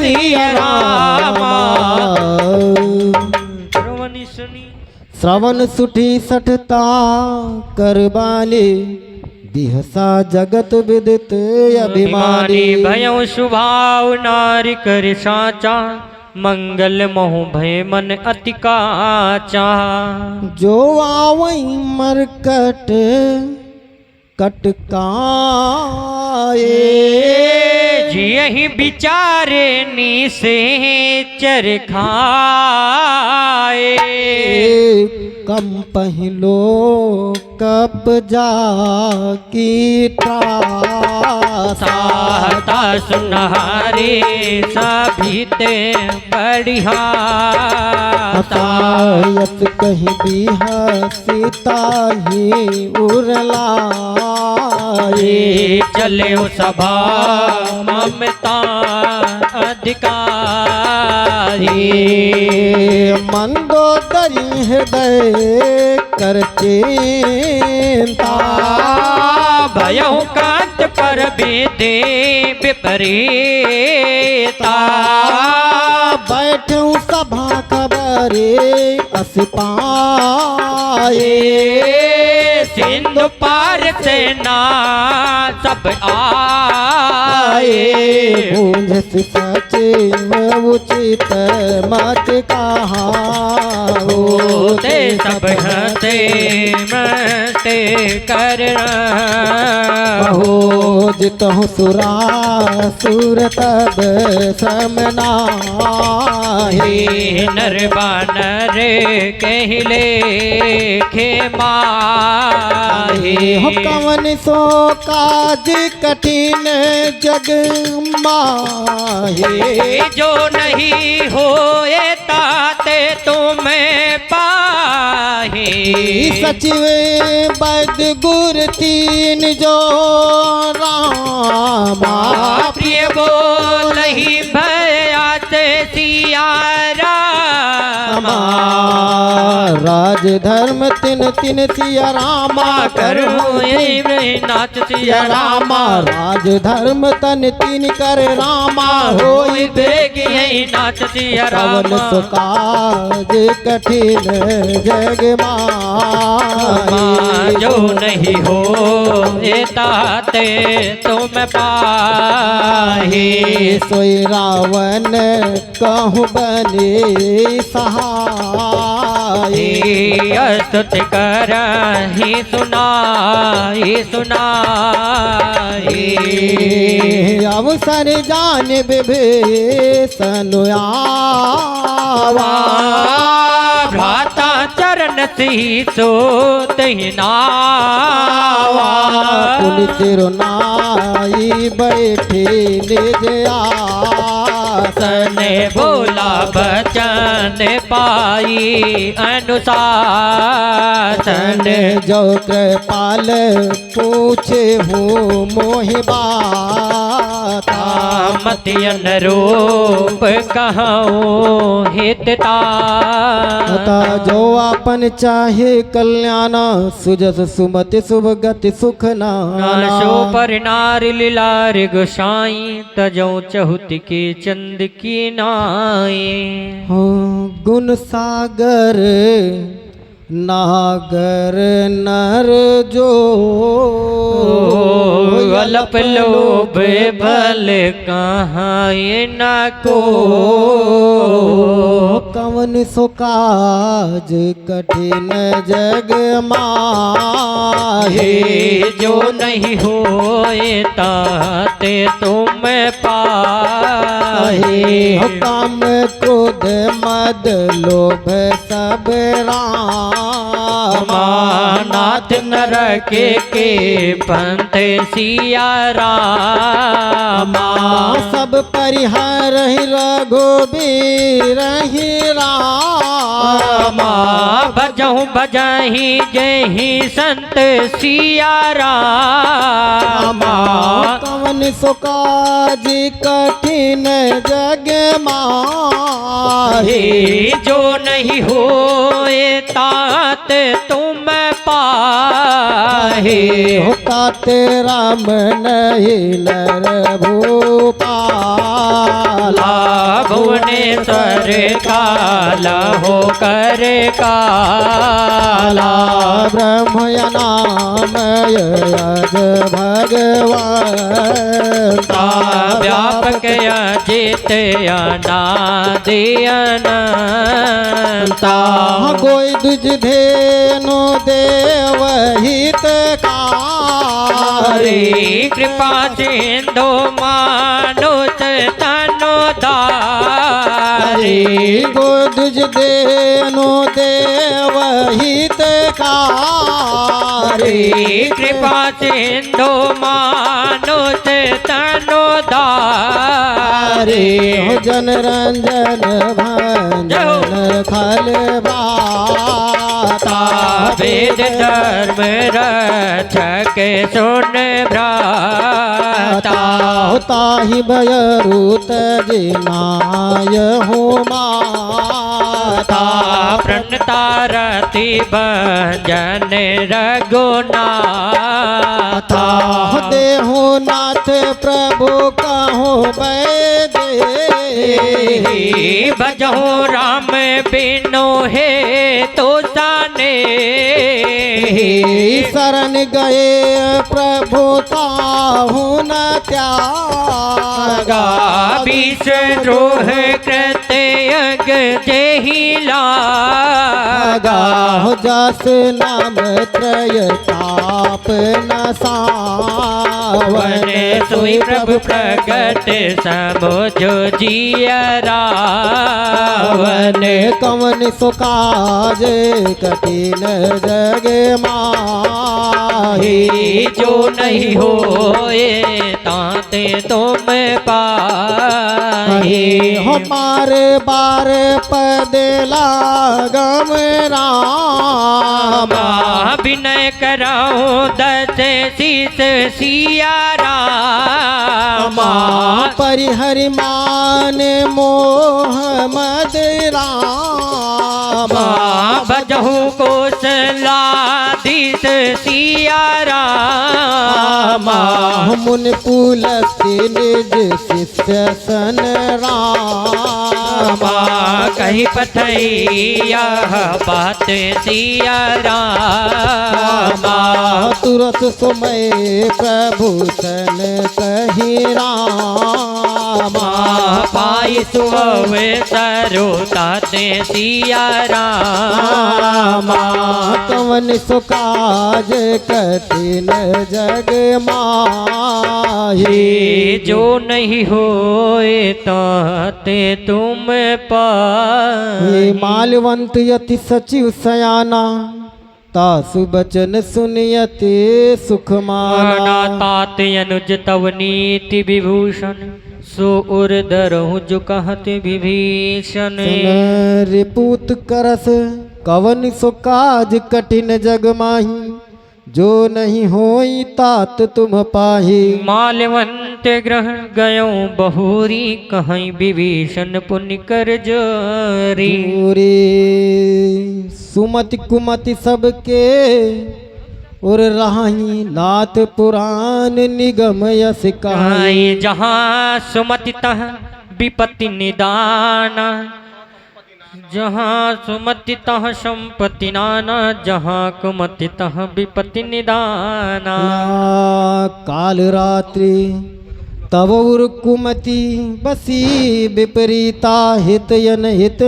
सिया रामा। श्रवण सुठी सठता करबाली बिहसा जगत विदित अभिमानी। भयउ स्वभाव नारी कर साचा मंगल मोह भय मन अति काचा। जो आवई मरकट कटकाए यही बिचारे नीसे चर खाए। कम पहलो कप जा की साता सुनहारे सभी ते बढ़िया। तायत कहीं भी सीता ही उरलाए। चले सभा ममता अधिकारी। मंदोदरी हृदय कर चिंता। भयउ कांत पर बेदे विपरीता। बैठूं सभा खबरे अस पाए। सिंधु पार से ना सब आए। गूंज सचे उचित मत कहा ते सब हते मते कर हो। जितहु सुरा सुर तब समनाहे। नर बानर कहले खेमाहे। हो कवन सो काज कठिन जग माहे। जो नहीं होए ताते तुम्हें पाहे। सचिव वैद्य गुर तीन जो रामा। प्रिय बोलहि भया से सिया रामा। राज धर्म तिन तिन सिया रामा कर नाच सिया रामा। राज धर्म तन तिन कर रामा होई बेग यही नाच सिया रामा। सो काज कठिन जग माही। जो नहीं हो ताते तुम पाही। सोई रावण कहूँ बने सहाय। स्तुति कर ही सुनाई सुनाई। अवसर जान विभीषण आवा। भ्राता चरण सी सोत ही नावा। पुलिस रुनाई बैठे निज आसन। बोला बचन पाई अनुशासन। जो कृपाल पूछे हूँ मोहि बाता। मति अनुरूप कहूँ हितता। जो आपन चाहे कल्याण सुजस सुमति शुभ गति सुख नाशो पर नारी लीलार गोसाई। तजो चहुति के चंद की नाई। हो गुण सागर नागर नर जो अल्प लोभ भल कहाँ न को। कवन सो काज कठिन जग माहे। जो नहीं होए ताते तुम पाहे। काम क्रोध मद लोभ सब रामा। नाथ नरके के पंथ सिया रामा। सब परिहार रघुबीर रामा। भजहु भजहि जहि संत सिया रामा। कवन सो काज कठिन जग माहे। जो नहीं होए तात तुम पाहे। होता तेरा मन ही नर भूपाला। भुवनेश्वर काला हो कर काला। ब्रह्मया नाम यज भगवंता व्यापक अजित अनादि अनंता। कोई दुज धेनु देव हितकारी कृपा सिंधु मानुष तनुधारी। कोई दुज धेनु देव हितकारी कृपा सिंधु मानुष तनुधारी। जन रंजन भंजन खल बाता वेद धर्म रक्षक सुन भ्राता। ताहि भयरुत जिनाय हो माता प्रणता रति भंजन रघुनाथा। देहु नाथ प्रभु कहो बैदे भजहु राम बिनु हे तो जाने। शरण गए प्रभु ताहु न त्यागा विष द्रोह कृतयग जेहि लागा। जस नाम त्रय ताप न सावन सोई प्रभु प्रगट समुझो जिया रावण। कवन सुकाज कठिन जग माही जो नहीं होए ताते तुम पाही। हमार बार पद लागम रामा विनय कराऊं दस शीस सिया रामा। परिहरि मान मोह मद रामा भजहु कौशलाधीश सिया रामा। मुन पुलस्त्य निज शिष्य सन रामा कहीं पथैया बात सिया रामा। तुरत सुमय प्रभु सन कही रामा पाई सुवे सरोताते सिया रामा। कवन सुकाज कठिन जग माही जो नहीं होए ताते तुम पाए। मालवंत यति सचिव सयाना तासु बचन सुनियते सुख माना। तात अनुज तव नीति विभूषण सो उर दरहु जो कहत विभीषण। रिपूत करस कवन सो काज कठिन जग माही जो नहीं होई तात तुम पाही। माल्यवंत ग्रह गयो बहुरी कहीं विभीषण पुण्य कर जोरी। सुमति कुमति सबके और राही नाथ पुराण निगम यस कहाई। जहाँ सुमति तह विपत्ति निदाना। जहाँ सुमति तह संपत्ति नाना। जहाँ कुमति तह विपत्ति निदाना। काल रात्रि तब उर कुमति बसी विपरीता हित यन हित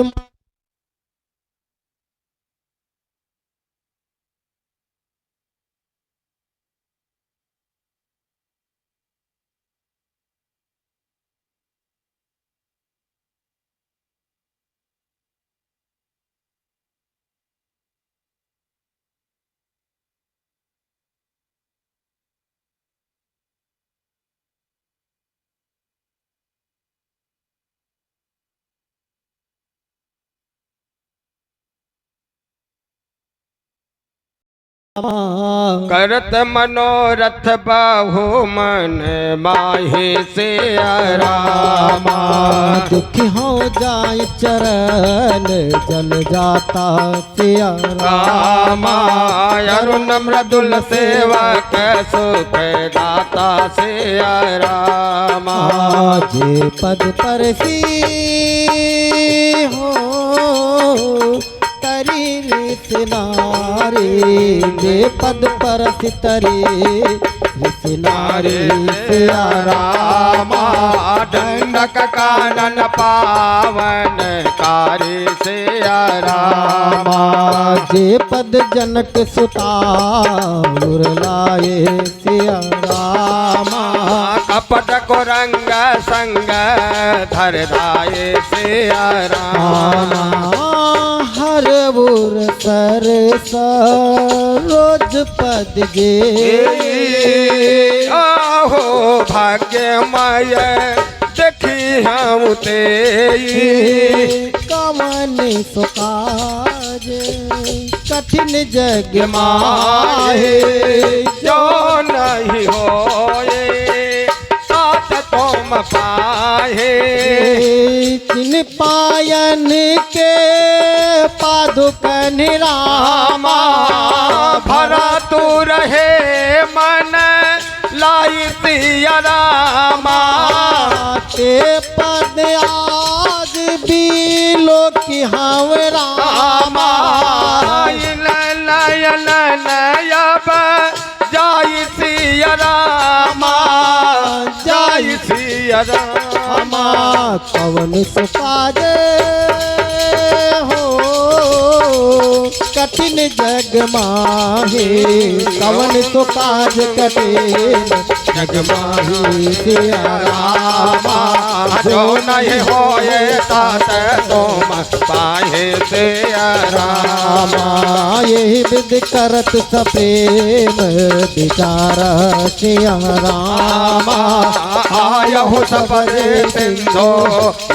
करत मनोरथ बाहु मन माहे से रामा। दुख हो जाए चरण जल जाता सिया रामा। अरुण मृदुल सेवक सुख दाता से रामा। जे पद पर सी हो तरी सिनारे, जे पद पर सितरे सिनारे सिया रामा। दंडक कानन पावन कारी से रामा। जे पद जनक सुता लाए सिया रामा। कपट को रंग संग धर धाये से रामा। हर बुर सर रोज पद गे आहो भाग्यमय देखी हम ते कमन सुकाज कठिन जग माहे। जो नहीं होए साथ तुम पाहे। तिन पायन के पादुकन रामा। भरा तू रहे मन लाई सिया रामा। ते पद आज भी लोक हव रामा। नयन नयब जाई सिया रामा। जाई सिया रामा। कवन सुकाज हो कठिन जग माहे। कवन सुकाज कठिन जग माहे सिया रामा। जो नहीं होए तात तुम पाहे से रामा। यही विद करत सप्रेम विचार सिया रामा। आयहु सबरे सिंधो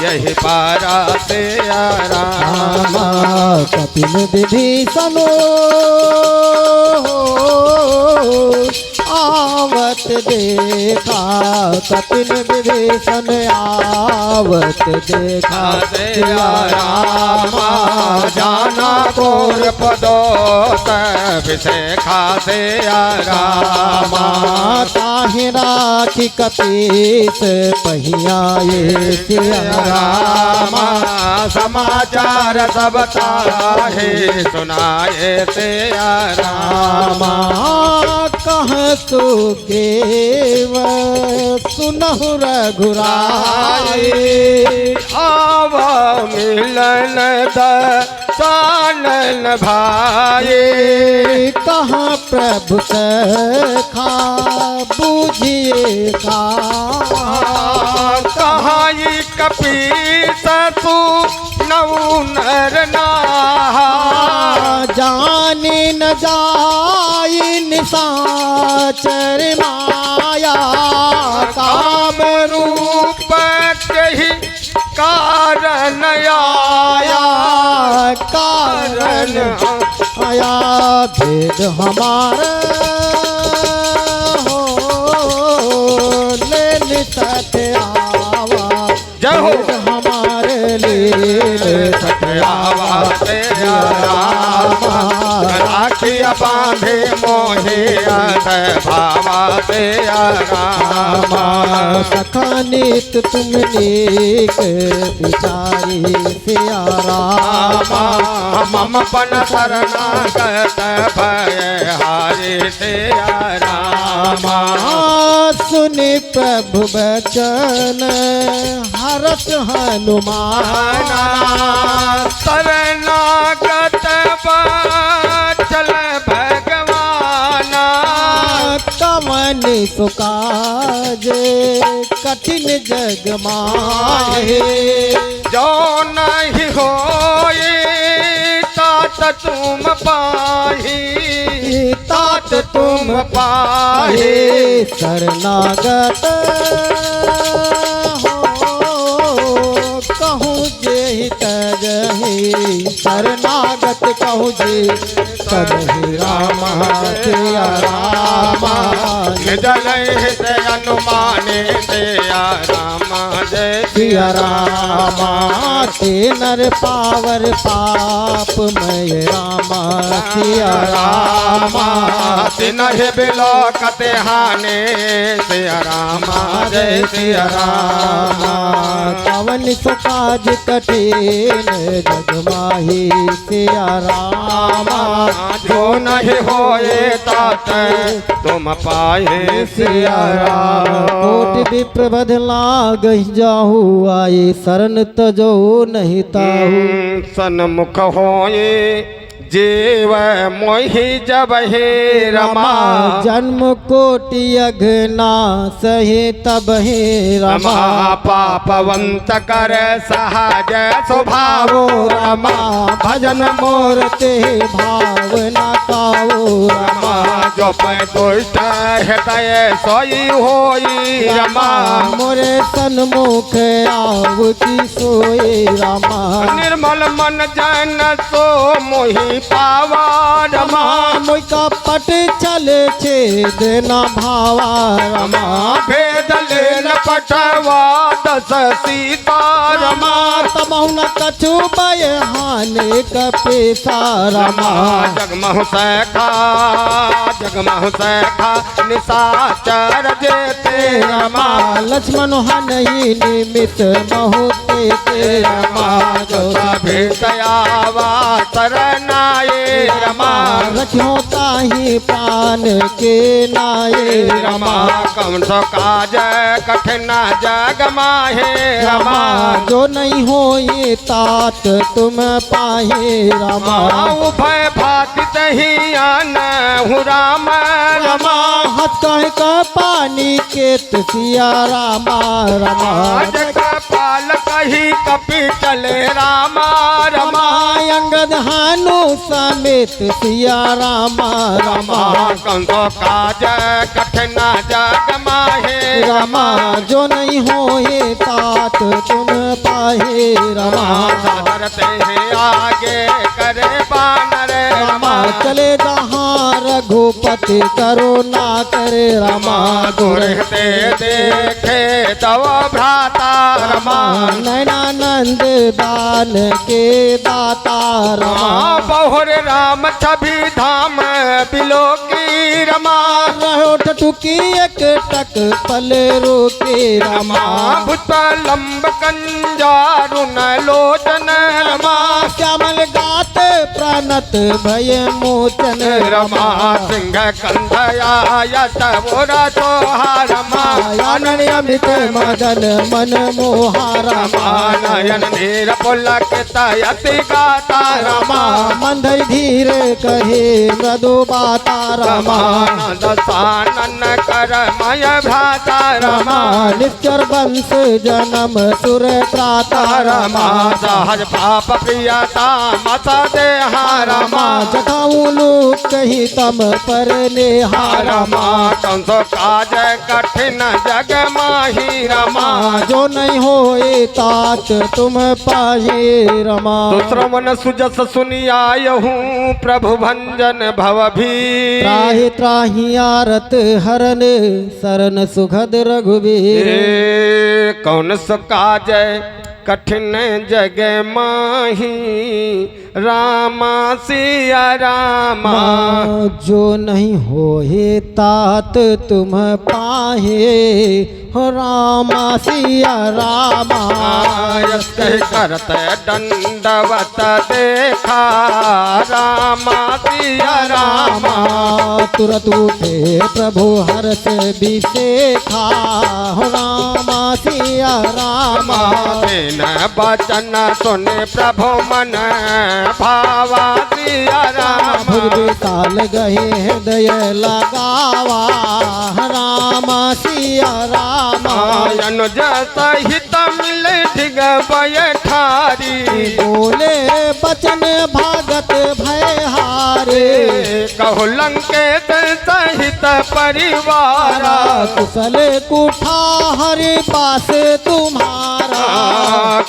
यही पारा से रामा। कपिल विभीषणो आवत देखा। कपिल विभीषण आवत देखा सिया रामा। जाना कोर पदोत विशेखा सिया रामा। ताहि राखी कपीस पहियाए सिया रामा। समाचार सब ताहे सुनाए सिया रामा। कह सुग्रीव सुनहु रघुराई। आव मिलन दसानन भाई। कहाँ प्रभु सखा बूझिए का। कहाँ ये कपीस तू नौ नर नाहा। जाने न जाई निशाचर माया। काम रूप के ही कारण आया। कारण आया भेद हमारा हो ले सत आवा। जय हो। भेद हमारे ले सत आवा तेरा रामा। राखिया बांधे मोहे भावा तेरा रामा। सखा नित तुम नेक विचारी सिया रामा। मम पन शरणागत भय हारे तेरा रामा। सुनि प्रभु बचन हरस हनुमान। शरणागत चल भगवान। कवन सुकाज कठिन जग माहे। जो नहीं होए तात तुम पाही। तात तुम पाही। शरणागत हो कहूँ जे तजहि शरणागत कहूँ जे तदहि रामा सिया रामा जल हृदय अनुमाने सिया रामा जय सिया रामा ते नर पावर पाप मय रामा सिया रामा तिनहि बिलोकते हाने सिया रामा जय सिया रामा कवन सो काज कठिन जग माही सिया रामा जो नहीं होए तात तुम पाए सिया राम कोटि विप्र बध लाग जाहू आए शरण तजो नहीं ताहू सन्मुख होए जीव मोहि जब हे रमा जन्म कोटि अघना सहे तब हे रमा पापवंत कर सहज स्वभाव रमा भजन मोर ते भावना काओ रमा जो दुष्ट हृदय सोई होई रमा मोरे सन्मुख आव की सोए रमा निर्मल मन जन सो मोहि पावा रमा मोई का पट चले छेद न भावा रमा भेद लेन पठवा दस सीता रमा तमहु न कछु बय हानि कपेसा रमा जगमहु सैखा जगमहु सैखा निशाचर जेते रमा लक्ष्मण हनहि निमित महुते ते रमा जो भेटयावा शरणाए रमा रखियो ताहि प्राण के नाये रमा कौन सो काज कठिन जग माहे रमा जो नहीं हो ये तात तुम पाहे रमा उभय भातित ही आन हूँ राम रमा हाथ कह का पानी के सिया रामा रमा जग पाल कही कपि चले रामा रमा अंगद हानु समेत सिया रामा रमा कंसो काज कठिन जग माहे रमा जो नहीं हो ये तात तुम पाहे रमा सादरते हैं आगे करे बानर रमा चले जहाँ रघुपति करो ना करे रमा गुरते देखे तव भ्राता रमा नैनानंद दान के दाता रमा बहुर राम छवि धाम बिलो की रमा रहो टटुकी एक टक पल रोके रमा पुष्प लंब कंजारुन लोचन रमा श्यामल गात प्रणत भय मोचन रमा सिंह कंधया तबोरा सोहा रमा आनन अमृत मदन मन मोहा रमा नयन नीर पुलक तयति गाता रमा मंदर धीर कहे मृदु बाता रमा दसानन कर मय भ्राता रमा निश्चर वंश जन्म सुर त्राता रमा सहज पाप प्रियता मत देहा रमा जटाऊ लोक कही तम पर नेहा रमा कंसो काज कठिन जग माही रमा जो नहीं होए तात तुम पाहे रमा दूसरो मन सुजस सुनी आयहूँ प्रभु भंजन भव भी त्राहि त्राहि आरत हरन शरण सुखद रघुवीर कौन सो काज कठिन जग माही रामा सिया रामा जो नहीं होए तात तुम पाहे हो रामा सिया रामा यस कह करत दंडवत देखा रामा सिया रामा तुरत उठे प्रभु हर्ष विशेखा हो रामा सिया रामा बिन बचन सुन प्रभु मन भावा सिया रामा भुज विशाल गहे हृदय लगावा रामा सिया रामा अनुज सहित मिल ढिग बैठारी बोले बचन भागत भय हारे कहु लंकेश सहित परिवार कुशल कुठार पास तुम्हारा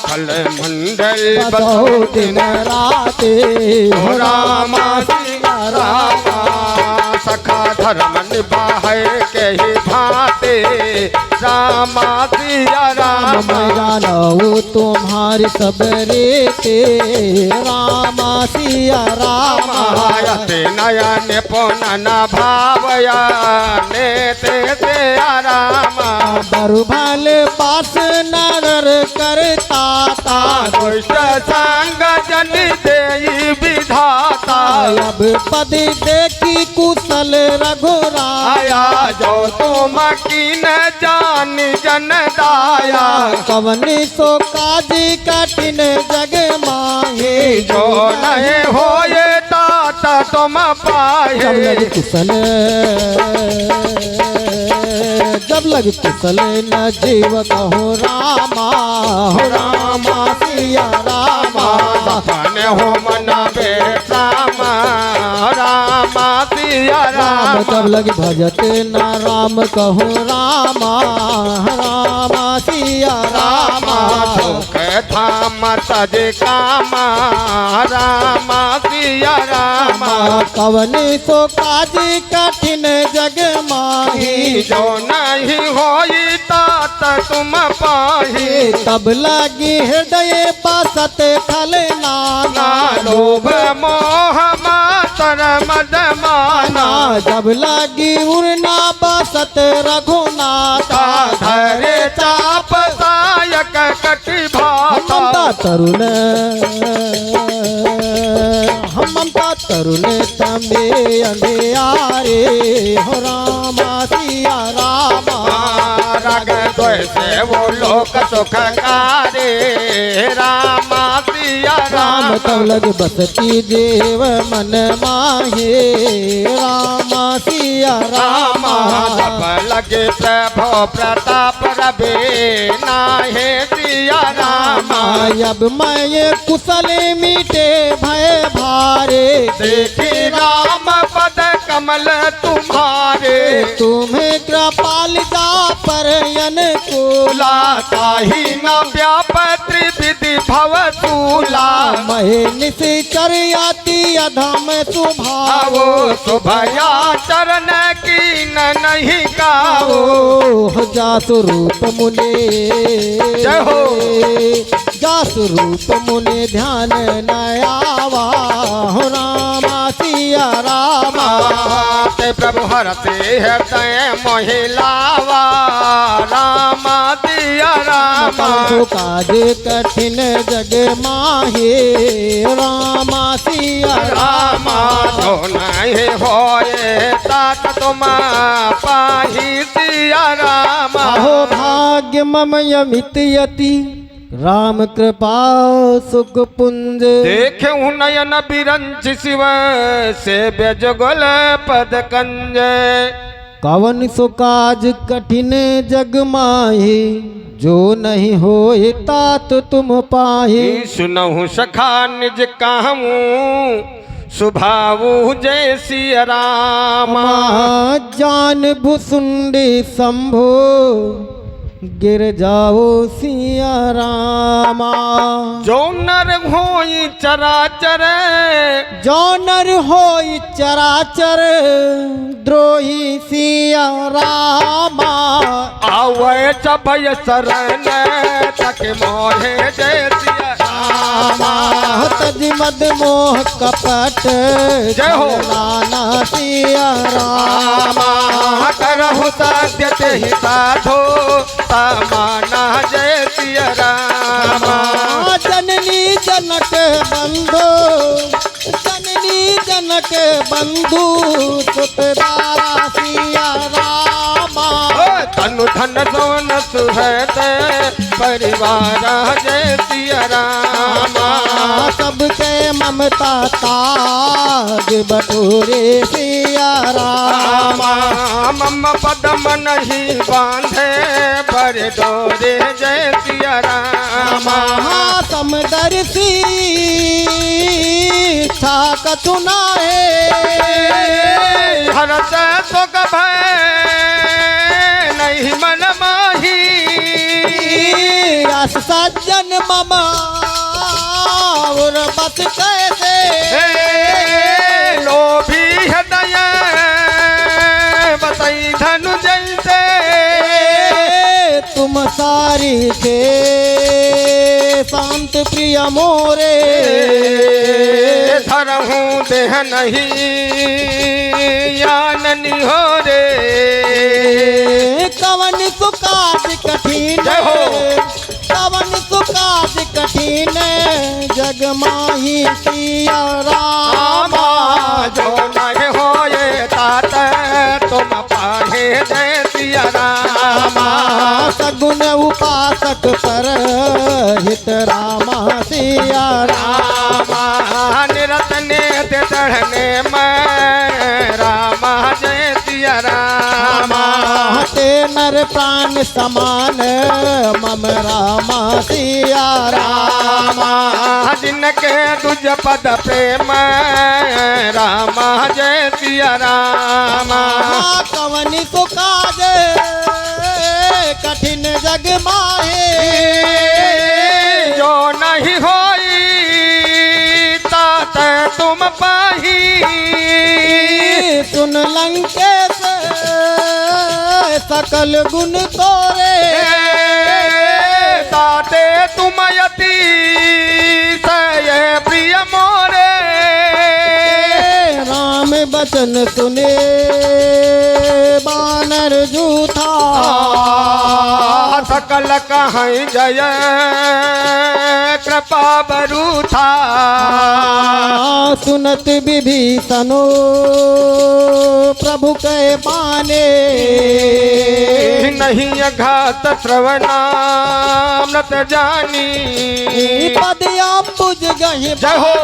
खल मंडल बसो दिन राते हो रामा सिया रामा सखा धर्म निभाए के ही भाते रामा सिया राम मैं जानू तुम्हारी सब रीते रामा सिया रामा मायते नयन पुनन भावया नेते सिया रामा बरु भल पास नर करता ता दुष्ट संग जन देई विधाता अब पद देखी कुशल रघुरा आया जो तुम की न जान जन दाया कवन सो काज कठिन जग माहे जो नहीं होए तात तुम जब लग पाए कुशल जब लग कुशल न जीव कहो रामा हो रामा सिया रामा सपन हो मना बेटामा रामा सिया राम राम जब लग भजत न राम कहो रामा रामा सिया रामा सुख धाम तज कामा रामा सिया रामा कवन सो काज कठिन जग माही जो नहीं होई तात तुम पाही तब लगी हृदय बसत खल नाना लोभ मोह मातर मद माना जब लगी उड़ना बसत रघुनाथा धरे चाप सायक कटि भाता ममता तरुण हम ममता तरुण तमे अंधियारे हो रामा सिया रामा रग द्वेषे वो लोक सुख कारे रामा सिया राम राम तब लग बसती देव मन माहे रामा सिया रामा जब रामा लगे प्रभो प्रताप रबे नाहे सिया रामा अब मैं कुशल मीटे भय भारे देखी राम पद कमल तुम्हारे तुम्हें कृपाल जा पर तूला ताही न व्याप त्रिविधि भव तूला महे निश्चर आती अधम सुभावो आवो सुभया चरण की नहीं गावो हो जासु रूप मुने जय हो। जासु रूप मुने ध्यान नयावा हो रामा सिया रामा ते प्रभु हरते हृदय मोहिलावा रामा दिया रामा तो काज कठिन जग माहे रामा सिया रामा जो नहीं होए तात तुम पाही सिया रामा अहो भाग्य मम यमित यति राम कृपा सुख पुंज देखे नयन बिरंच शिव से बेजगल पद कंज कवन सो काज कठिन जग माहे जो नहीं होए तात तुम पाहे सुनहु सखा निज कहूँ सुभाऊ जय सिया रामा जान भुसुंडे संभो गिर जाओ सिया रामा जो नर होई चराचर जो नर होई चराचर द्रोही सिया रामा आवे चभय शरण तक मोहे जय सिया रामा तज मद मोह कपट जय हो। नाना सिया रामा रामा करहु सत्य तेहि साधो तमाना जय सिया रामा जननी जनक बंधु जननी जनक बंधु सुतदारा सिया रामा तनु धन सोन सुहत परिवार जय सिया रामा सबके ममता ताज बटोरे सिया रामा मम पदम नहीं बांधे पर डोरे जय सिया रामा दर्शी था कथुना हरत सुख भय नहीं मन माही रस सज्जन मम और बस कैसे लोभी हृदय बसई धनु जैसे तुम सारी के शांत प्रिय मोरे धरहूँ देह नहीं याननी हो रे कवन सुकाज कठिन जय हो। कवन सुकाज कठिन जग माही सिया रामा जो नहीं होए तात तुम पाहे जय सिया रामा सगुन उपासक पर हित रामा सिया रामा निरत नेत चढ़ने में रामा जय सिया रामा ते नर प्राण समान मम रामा सिया रामा जिनके तुझ पद प्रेम रामा जय सिया रामा कवनि को काज कठिन जग माहे जो नहीं होई तात तुम पाही सुन लंकेश सकल गुण तोरे ताते तुम यति सय प्रिय मोरे राम बचन सुने बानर जूथा सकल कहीं जय कृपा बरूथा सुनत विभीषणो प्रभु के माने नहीं घात श्रवणामृत जानी पदया पुज गही जय हो।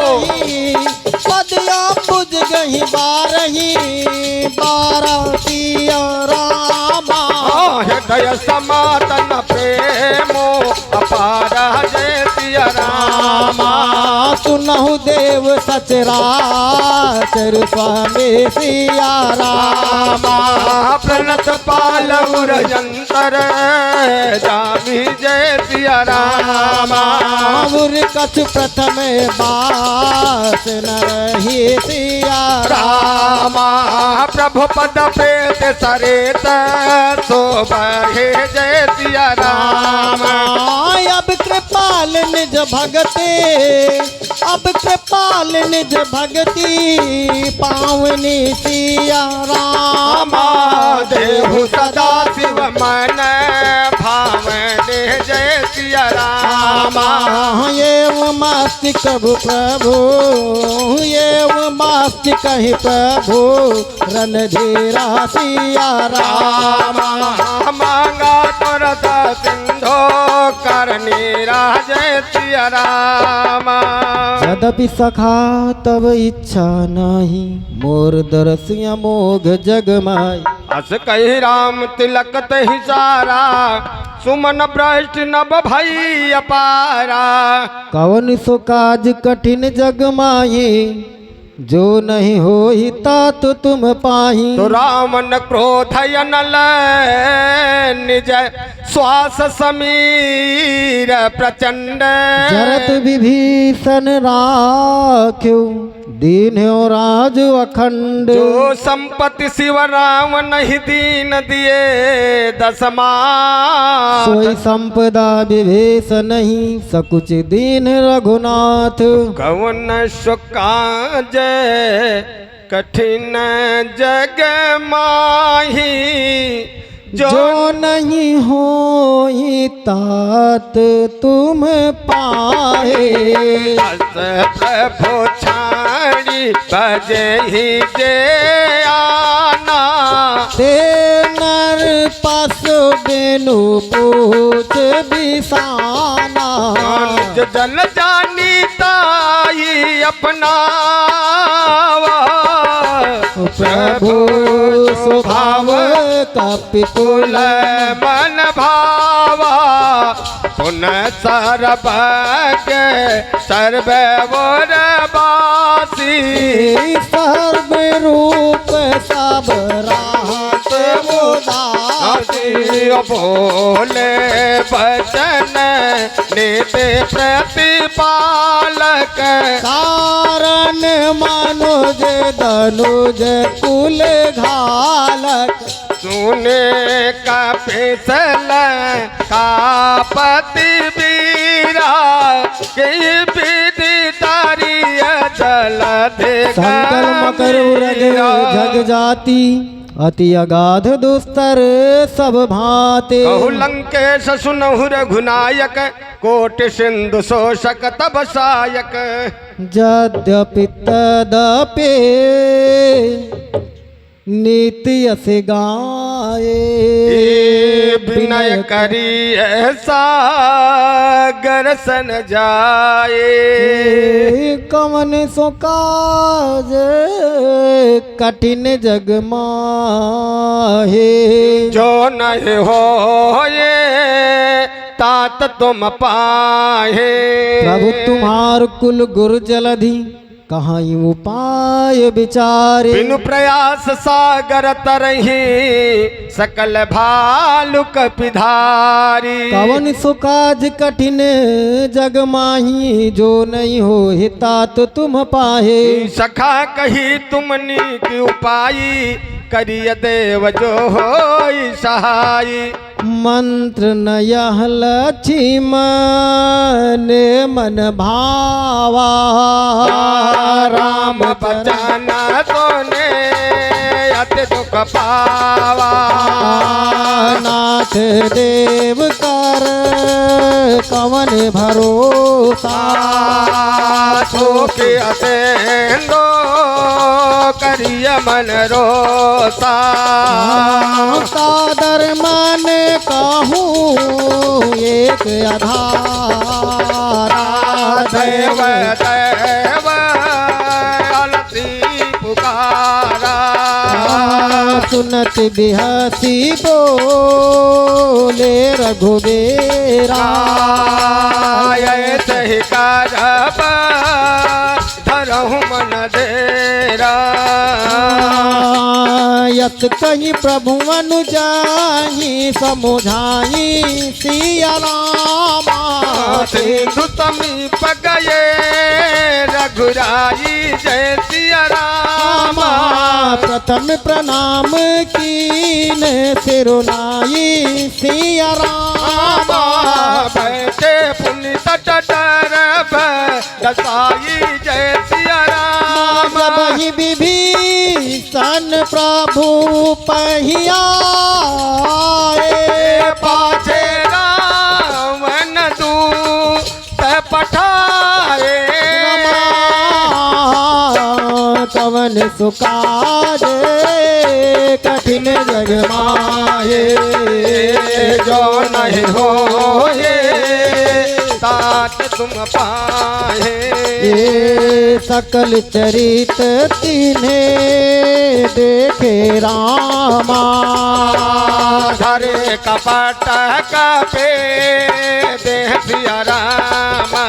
पदया पुज गही बारही बारतिया रामा हृदय समातन प्रेमो अपार जय सिया रामा सुनहु देव सचराचर स्वामी सिया रामा प्रणत पाल उरयंतर जामी जय सिया रामा उर कछ प्रथम बास न रही सिया रामा प्रभु पद प्रेत सरेत सो बहे जय सिया रामा अब कृपाल निज भगते अब कृपाल निज भगती पावनी सिया रामा देहु सदा शिव मन भावने जय सिया रामा एवं मास्ति कभु प्रभु एवं मास्ति कहि प्रभु रणधीरा सिया रामा मांगा तुरत सिंधो करनी जय सिया रामा यद्यपि सखा तब इच्छा नहीं मोर दरसिया मोघ जग माई अस कही राम तिलक तहि सारा सुमन भ्रष्ट नभ भई अपारा कवन सो काज कठिन जग माही जो नहीं होई तात तुम पाही तो रावण क्रोध अनल निज श्वास समीर प्रचंड जरत विभीषण राख्यो दीन्यो राज अखंड जो संपत्ति शिव राम नहीं दीन दिए दसमा सोई संपदा विभेष नहीं सकुच दीन रघुनाथ कवन सुकाज कठिन जग माही जो नहीं होई तात तुम पाए अस प्रभु छाड़ी बजे ही जे आना ते नर पस बेनु पूछ बिसाना निज जन जानी ताई अपना प्रभु स्वभाव कपितुल मन भावा पुनः सर्वज्ञ सर्वोरवासी सर्व रूप सब राहत उदासी बोले वचन नित्य प्रतिपालक कारण मनुज धनुज कुल घालक सुने का फिसल का पति वीरा के विधि तारिय जल दे संकल मकर उरग जग जाति अति अगाध दुस्तर सब भाते कहु लंकेश सुनहु रघुनायक कोटि सिंधु शोषक तब सायक यद्यपि तदपि नीति अस गाये विनय करी सागर सन जाए कवन सो काज कठिन जग माहे जो नहीं हो ये तात तुम पाहे प्रभु तुम्हार कुल गुरु जलधि कहाँ उपाय विचारे बिनु प्रयास सागर तरही सकल भालु कपिधारी कवन सो काज कठिन जग माही जो नहीं हो हिता तो तुम पाहे सखा कही तुमनी की उपाई करिय देव जो होई सहाय मंत्र न यह लक्ष्मण मन भावा राम बचन तोने अति दुख पावा नाथ देव कर कवन भरोसा के असेंदो करिय मन रोसा सादर मन कहूँ एक आधार देव देव अलसी पुकारा सुनत बिहसी बोले रघुबीरा ऐसे ही करब धरहु मन देरा यत कहीं प्रभु अनुजाही समुझाई सिया रामा सिंधु समीप गए रघुराई जय सिया रामा प्रथम प्रणाम कीन सिरुनाई सिया रामा बैठे पुण्य तट डरब दसाई जय सिया रामा वही विभीषण प्रभु पहिया पाछे रावण दूत पठाए कवन सुकाज कठिन जग माहे जो नहीं हो ये तात तुम पाए ये सकल चरित तिन्हे देखे रामा धरे कपट कपे देह सिया रामा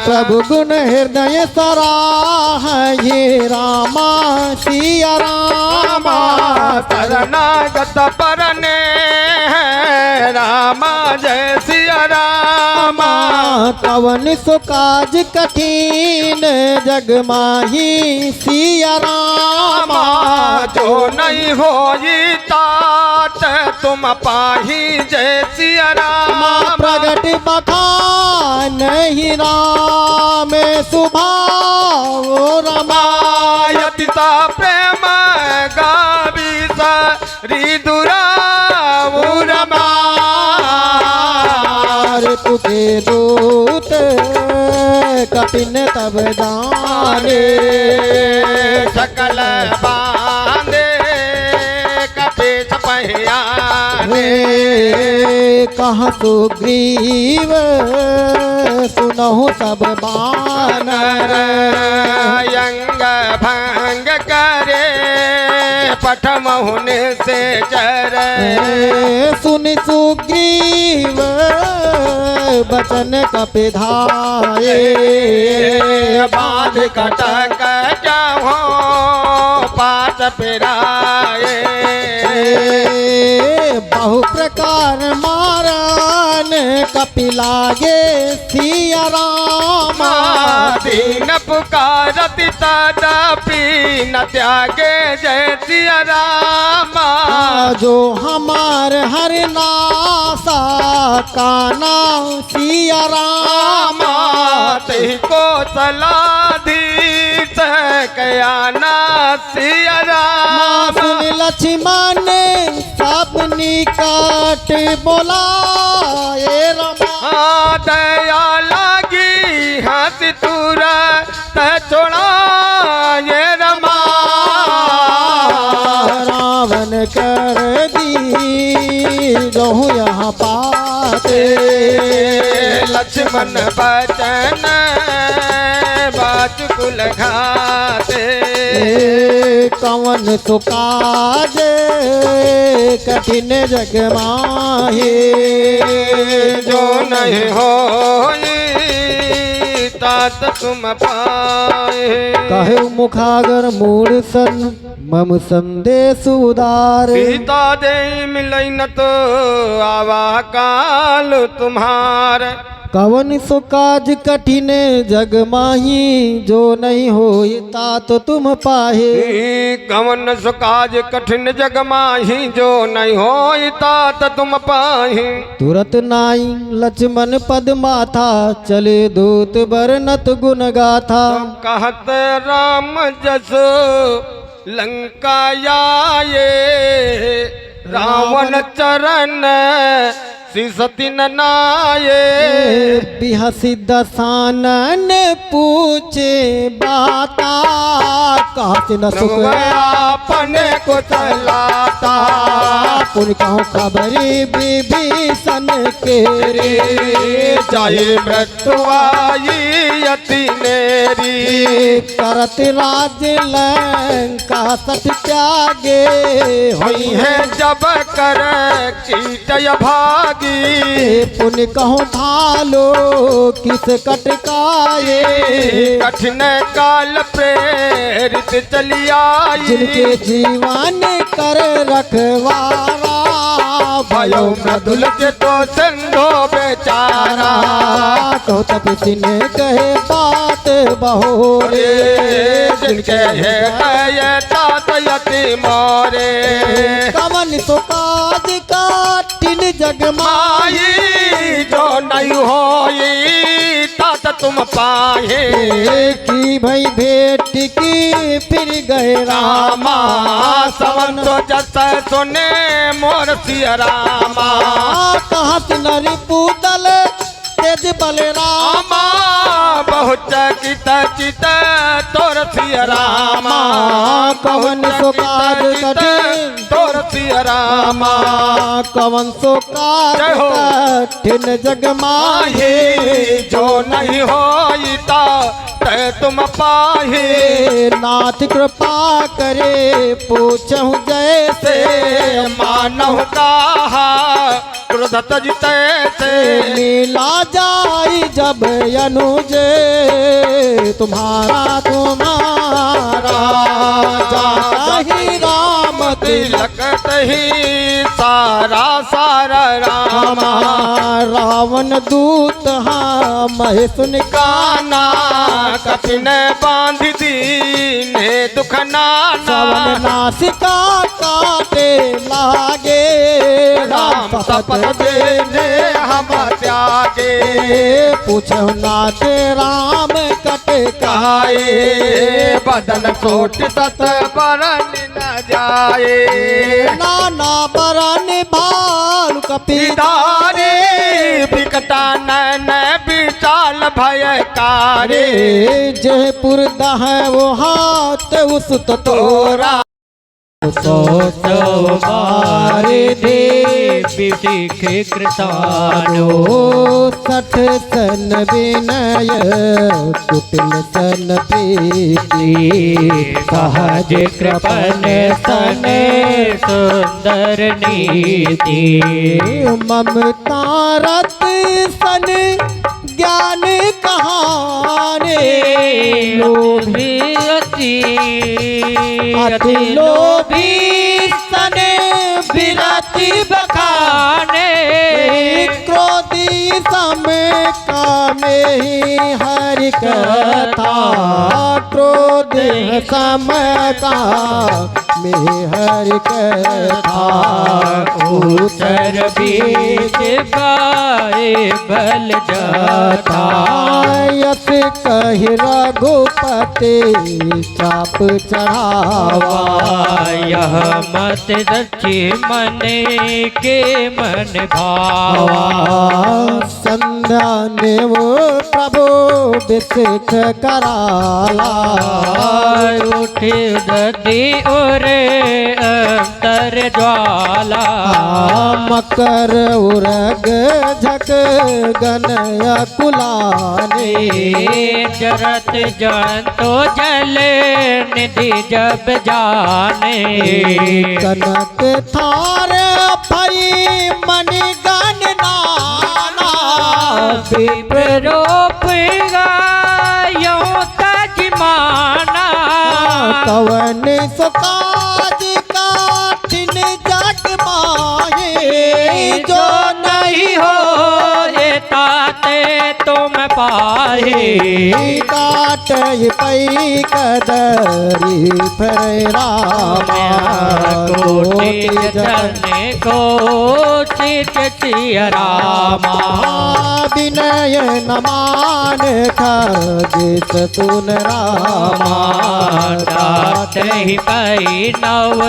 प्रभु गुण हृदय सराह ये रामा सिया रामा शरणागत परने रामा जय सिया रामा कवन सो काज कठिन जग माही सिया रामा जो नहीं हो तात तुम पाही जय सिया रामा प्रगट बखान ही राम सुभाव रमा यतिता प्रेम गावी रिदुरा रमा तुके दूत कठिन तब जाने सकल बांधे कपे छपहियाने कहाँ सुग्रीव सुनहु सब बानर यंग भंग करे पठ मोहने से चर सुनि सुग्रीव बचन कपिधाये बांध कटक जाओ पात पिराए बहु प्रकार मारन कपिलागे सिया रामा दीन पुकारत तदपि न त्यागे जय सिया रामा जो हमार हर नासा काना सिया रामा तही को सलाधीश कयाना सिया रामा सुन लक्ष्मण सब निकट बोलाए रमा दया लागी हंस तुरत छोड़ा ये रमा रावण कर दी जो यहाँ पाते लक्ष्मण बचन बात कुल घाते कवन सुकाज कठिन जग माहे जो नहीं हो तात तुम पाए कहे मुखागर मूड सन मम संदेश उदार सीता दे मिलई न तो आवा काल तुम्हार कवन सो काज कठिन जग माही जो नहीं होई तात तुम पाहे कवन सुकाज कठिन जग माही जो नहीं होई तात तुम पाही तुरत नाई लक्ष्मण पद माथा चले दूत बरनत गुण गाथा कहत राम जस लंका आए रावण चरण सिसति नाये बिहसी दसानन पूछे बाता कहते न सुख अपने को चलाता पुन कहूँ खबरी विभीषण के रे जाए मृत्यु आई अति नेरी करत राज लंका सत त्यागे हुई है जब कर कीटय भागी पुन कहूँ भालो किस कटकाए कठिन काल प्रेरित चली आई जिनके जीवन कर रखवारा भयो मृदुल तो सिंधो बेचारा तो तपसी ने कहे बात बहोरे जिनके है तात यति मोरे कवन सो काज काटिन जग माई जो नहीं होई तात तुम पाए की भई भेंट की फिर गए रामा सवन तो जस सुने मोर सिया रामा कहाँ से नरी पूदल तेज बल रामा बहुत चित चित तोर सिया रामा कवन सो काज कठिन तोर सिया रामा कवन सो काज कठिन जग माहे जो नहीं होई ता तै तुम पाहे नाथ कृपा करे पूछूं जैसे मानव कहा क्रोधत जितैसे लीला जाई जब अनुज तुम्हारा जाता ही राम तिलक तिलक ही सारा सारा रामा रावण दूत हाँ मह सुन काना कठिन बांध दीने दुख नाना सवन नासिका काटे लागे राम शपथ देने हम त्यागे पूछो नाथ राम कट काए बदन कोट सत बरन न जाए नाना बरन भाल पितारे बिकटा नैन विशाल भयकारे जयपुर दह वो हाथ उस तोरा सौ बार देवी सिख कृतानो सठ सन विनय कुटिल सन प्रीति सहज कृपन सन सुंदर नीति ममता रत सन ज्ञान कहाने लोभी अति लोभी सन विरति बखाने क्रोधी सम कामे हरि कथा क्रोध सम कामे हरि कथा उत्तर बीच गाए बल जाता यस कहि रघुपति चाप चढ़ावा यह मत रची मन के मन भावा संध्या ने वो प्रभु विशिख कराला उठ ददी और अंतर ज्वाला मकर उरग झक गनया कुलाने जरत जंतो जल निधि जब जाने कनक थार भई मणि गण नाना विप्रोप गायो तजमाना कवन सुकाज काठिन जग माहे जो नहीं हो ये ताते तुम पाए काट पई कदरी फिर रामा कोटि जन को चित रामा विनय नमान खजित सुन रामा दात ही पई नव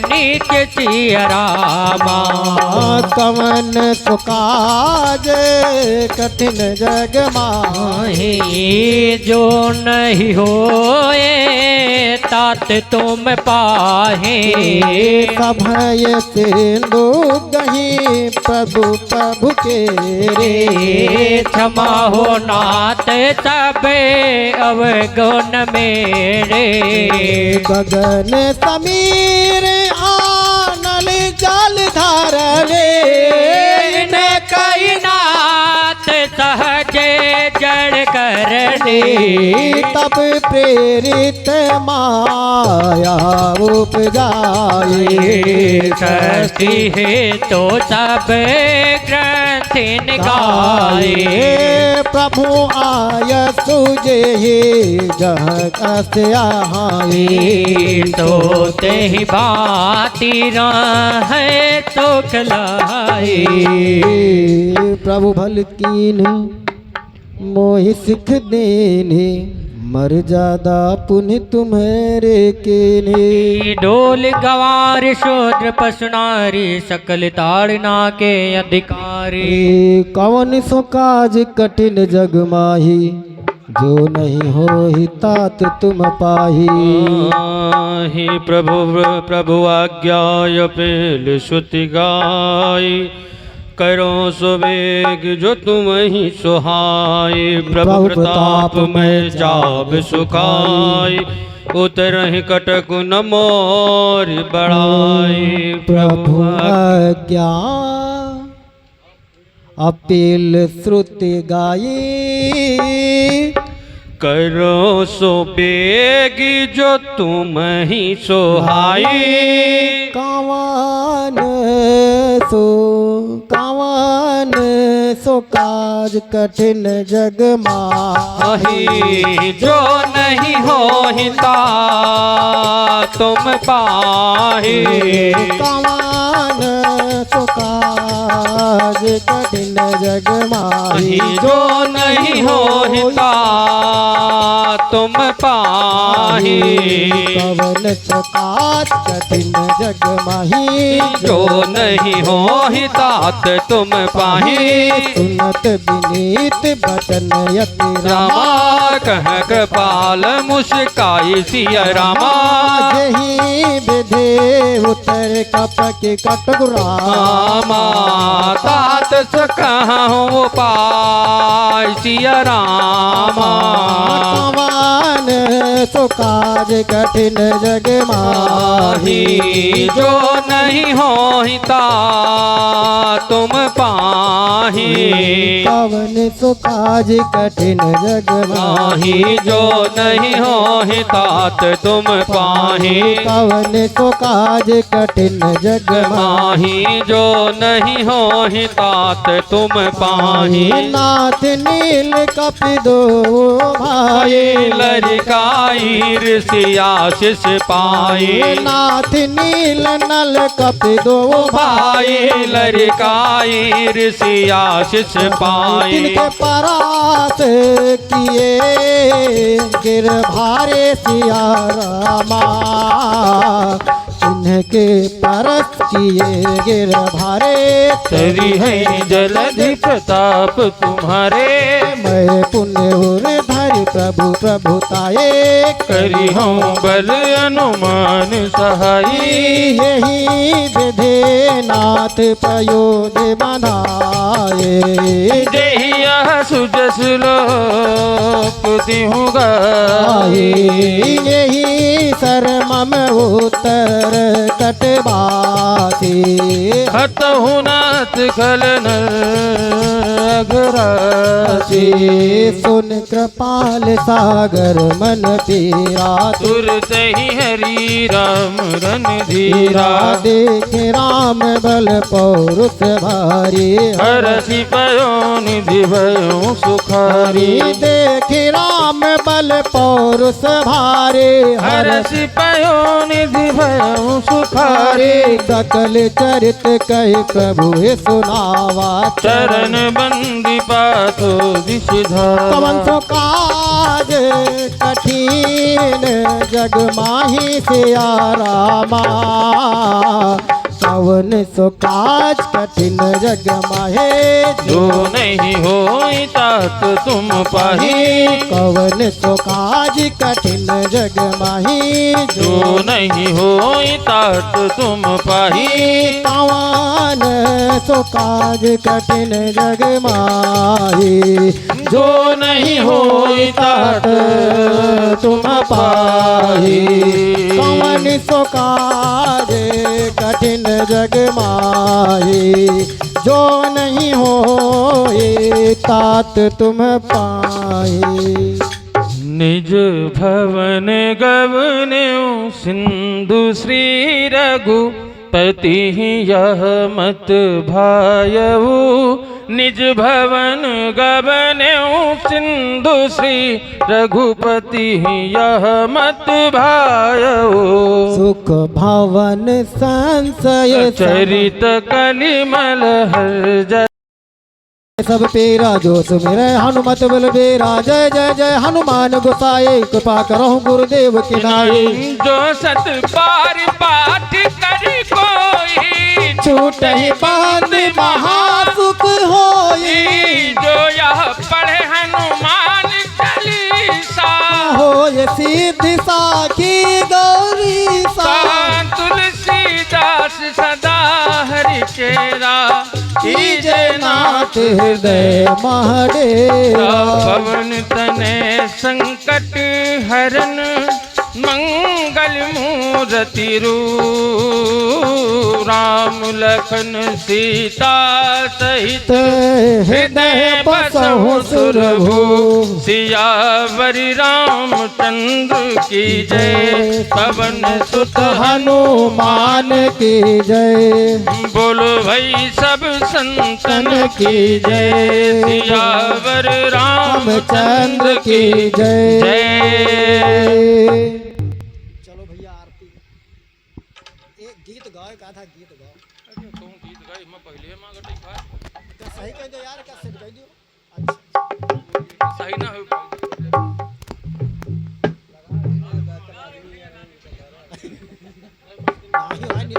नीच रामा कवन सुकाज कठिन जग माही जो नहीं होए तात तुम पाहे सभय सिंधु गही प्रभु प्रभु के रे क्षमा हो नाथ सबे अवगुण मेरे गगन समीर आनल जल धर रे कई नाथ सहजे जड़ करने तब प्रेरित माया उपजाए सस्ती है तो सब ग्रंथ गाए प्रभु आय सुजे जहत आए तो ते ही बाती है तो कलाए प्रभु भल कीन मोहि सिख देने मर जादा पुण्य तुम्हारे केने डोल गवार शूद्र पशु नारी सकल ताड़ना के अधिकारी कवन सो काज कठिन जग माही जो नहीं हो ही तात तुम पाही हे प्रभु प्रभु आज्ञा पेल श्रुति गाय करो सुवेग जो तुम ही सुहाय प्रभु प्रताप में जाब सुखाय उतरहि कटक न मोर बढ़ाई प्रभु आज्ञा अपील श्रुति गाई करो सो बेगी जो तुम ही सोहाई कावन सो काज कठिन जग माही जो नहीं हो हिता तुम पाहे कावन सो काज कठिन जग माही जो नहीं हो हिता तुम पाहे कवन सो काज कठिन जग माही जो नहीं हो हितात तुम पाहे सुनत विनीत बचन यति रामा कह कृपाल मुस्काई सिया रामा यही विधे उतर कपक कटगुरामा तात सकहूँ पाय सिया रामा कवन सो काज कठिन जग माही जो नहीं होता तुम पाही कवन सो काज कठिन जग माही माही जो नहीं हो तात तुम पाही कवन सो काज कठिन जग माही माही जो नहीं हो तात तुम पाही नाथ नील कपिदो भाई लरिकाई ऋषियाशिष पाई नाथ नील नल कपिदो भाई लरिकाई ऋषियाशिष पाई तिनके परास किए गिर भारे सिया रामा इनके परस किए गिर भारे तेरी है जलधि प्रताप तुम्हारे मैं पुण्य उर धरि प्रभु प्रभुताए करी हूँ बल अनुमान सहाई यही विधे नाथ प्रयोज बनाए देहिया सुजस लोपुति हूँ गाये यही सरमम उत्तर कटवासी हत हूँ नाथ खलन अघरासी सुन कृपाल सागर मन पीरा तुरत ही हरि राम रन धीरा धीरा देख राम बल पौरुष भारी हरसि पयो निधि भयो सुखारी देख राम बल पौरुष भारे हरसि पयो निधि भयो सुखारी सकल चरित कह प्रभु हे सुनावा चरण बंदी पातो दिशधारा कवन सो काज कठिन जग माही सिया रामा कवन सो काज कठिन जग माहे जो नहीं हो तात तुम पाही कवन सो काज कठिन जग माही जो नहीं हो तात तुम पाही कवन सो काज कठिन जग माही जो नहीं हो तात तुम पाही कवन सो काज कठिन जग माही जो नहीं हो तात तुम पाए निज भवन गवन्यु सिंधु श्री रघुपति यह मत भायऊ निज भवन गवन्यु सिंधु श्री रघुपति यह मत भायऊ सुख भवन संशय चरित कलिमल हर जय सब तेरा जो सुमिर हनुमत बल बेरा जय जय जय हनुमान गोसाए कृपा करो गुरुदेव के नाये जो सत पार पाठ करी कोई छूट ही बांध महासुख होई जो यह पढ़े हनुमान चालीसा होय सिद्धि साखी गौरी सा तुलसीदास सदा हरि चेरा जय नाथ हृदय महाडेरा पवन तने संकट हरन मंगल मूर्ति राम लखन सीता सहित हृदय बसहु सुरभु सियावर रामचंद्र की जय पवन सुत हनुमान की जय बोलो भाई सब संतन की जय सियावर रामचंद्र की जय जय चलो भैया आरती एक गीत गाओ एक आधा गीत गाओ तुम गीत गाई मैं पहले मां गटई खा सही कह दो यार का सेट कह दियो सही ना हो नाही होय नी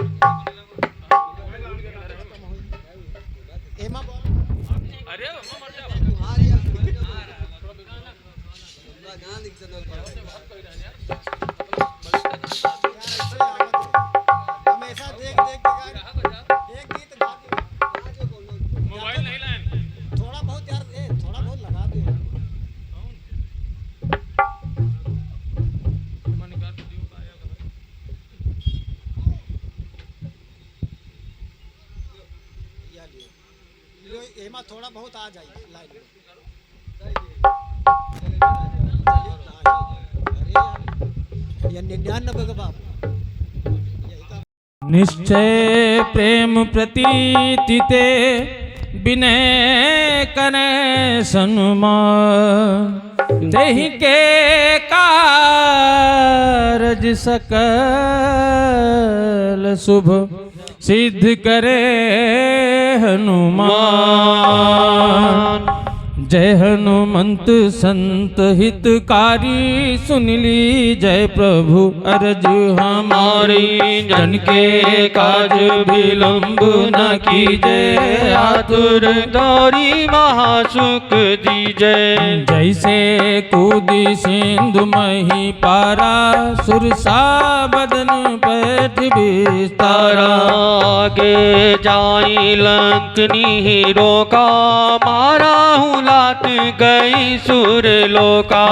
एमा बोल अरे मर जा हमेशा देख देख के एक गीत गा दो। मोबाइल नहीं लाए थोड़ा बहुत यार, थोड़ा बहुत लगा दो। एमा थोड़ा बहुत आ जाए लाइन ये 99 का बाप निश्चय प्रेम प्रतीति ते विनय करे सन्मान तेहि के कारज सकल शुभ सिद्ध करे हनुमान। जय हनुमंत संत हितकारी सुन ली जय प्रभु अरज हमारी। जन के काज विलंब न कीजय आतुर दौरी महासुख दीजय। जैसे कूदी सिंधु मही पारा सुरसा बदन पैठ विस्तारा। आगे जाई लंकनी हीरो का मारा हूँ लात गई सुर लोका।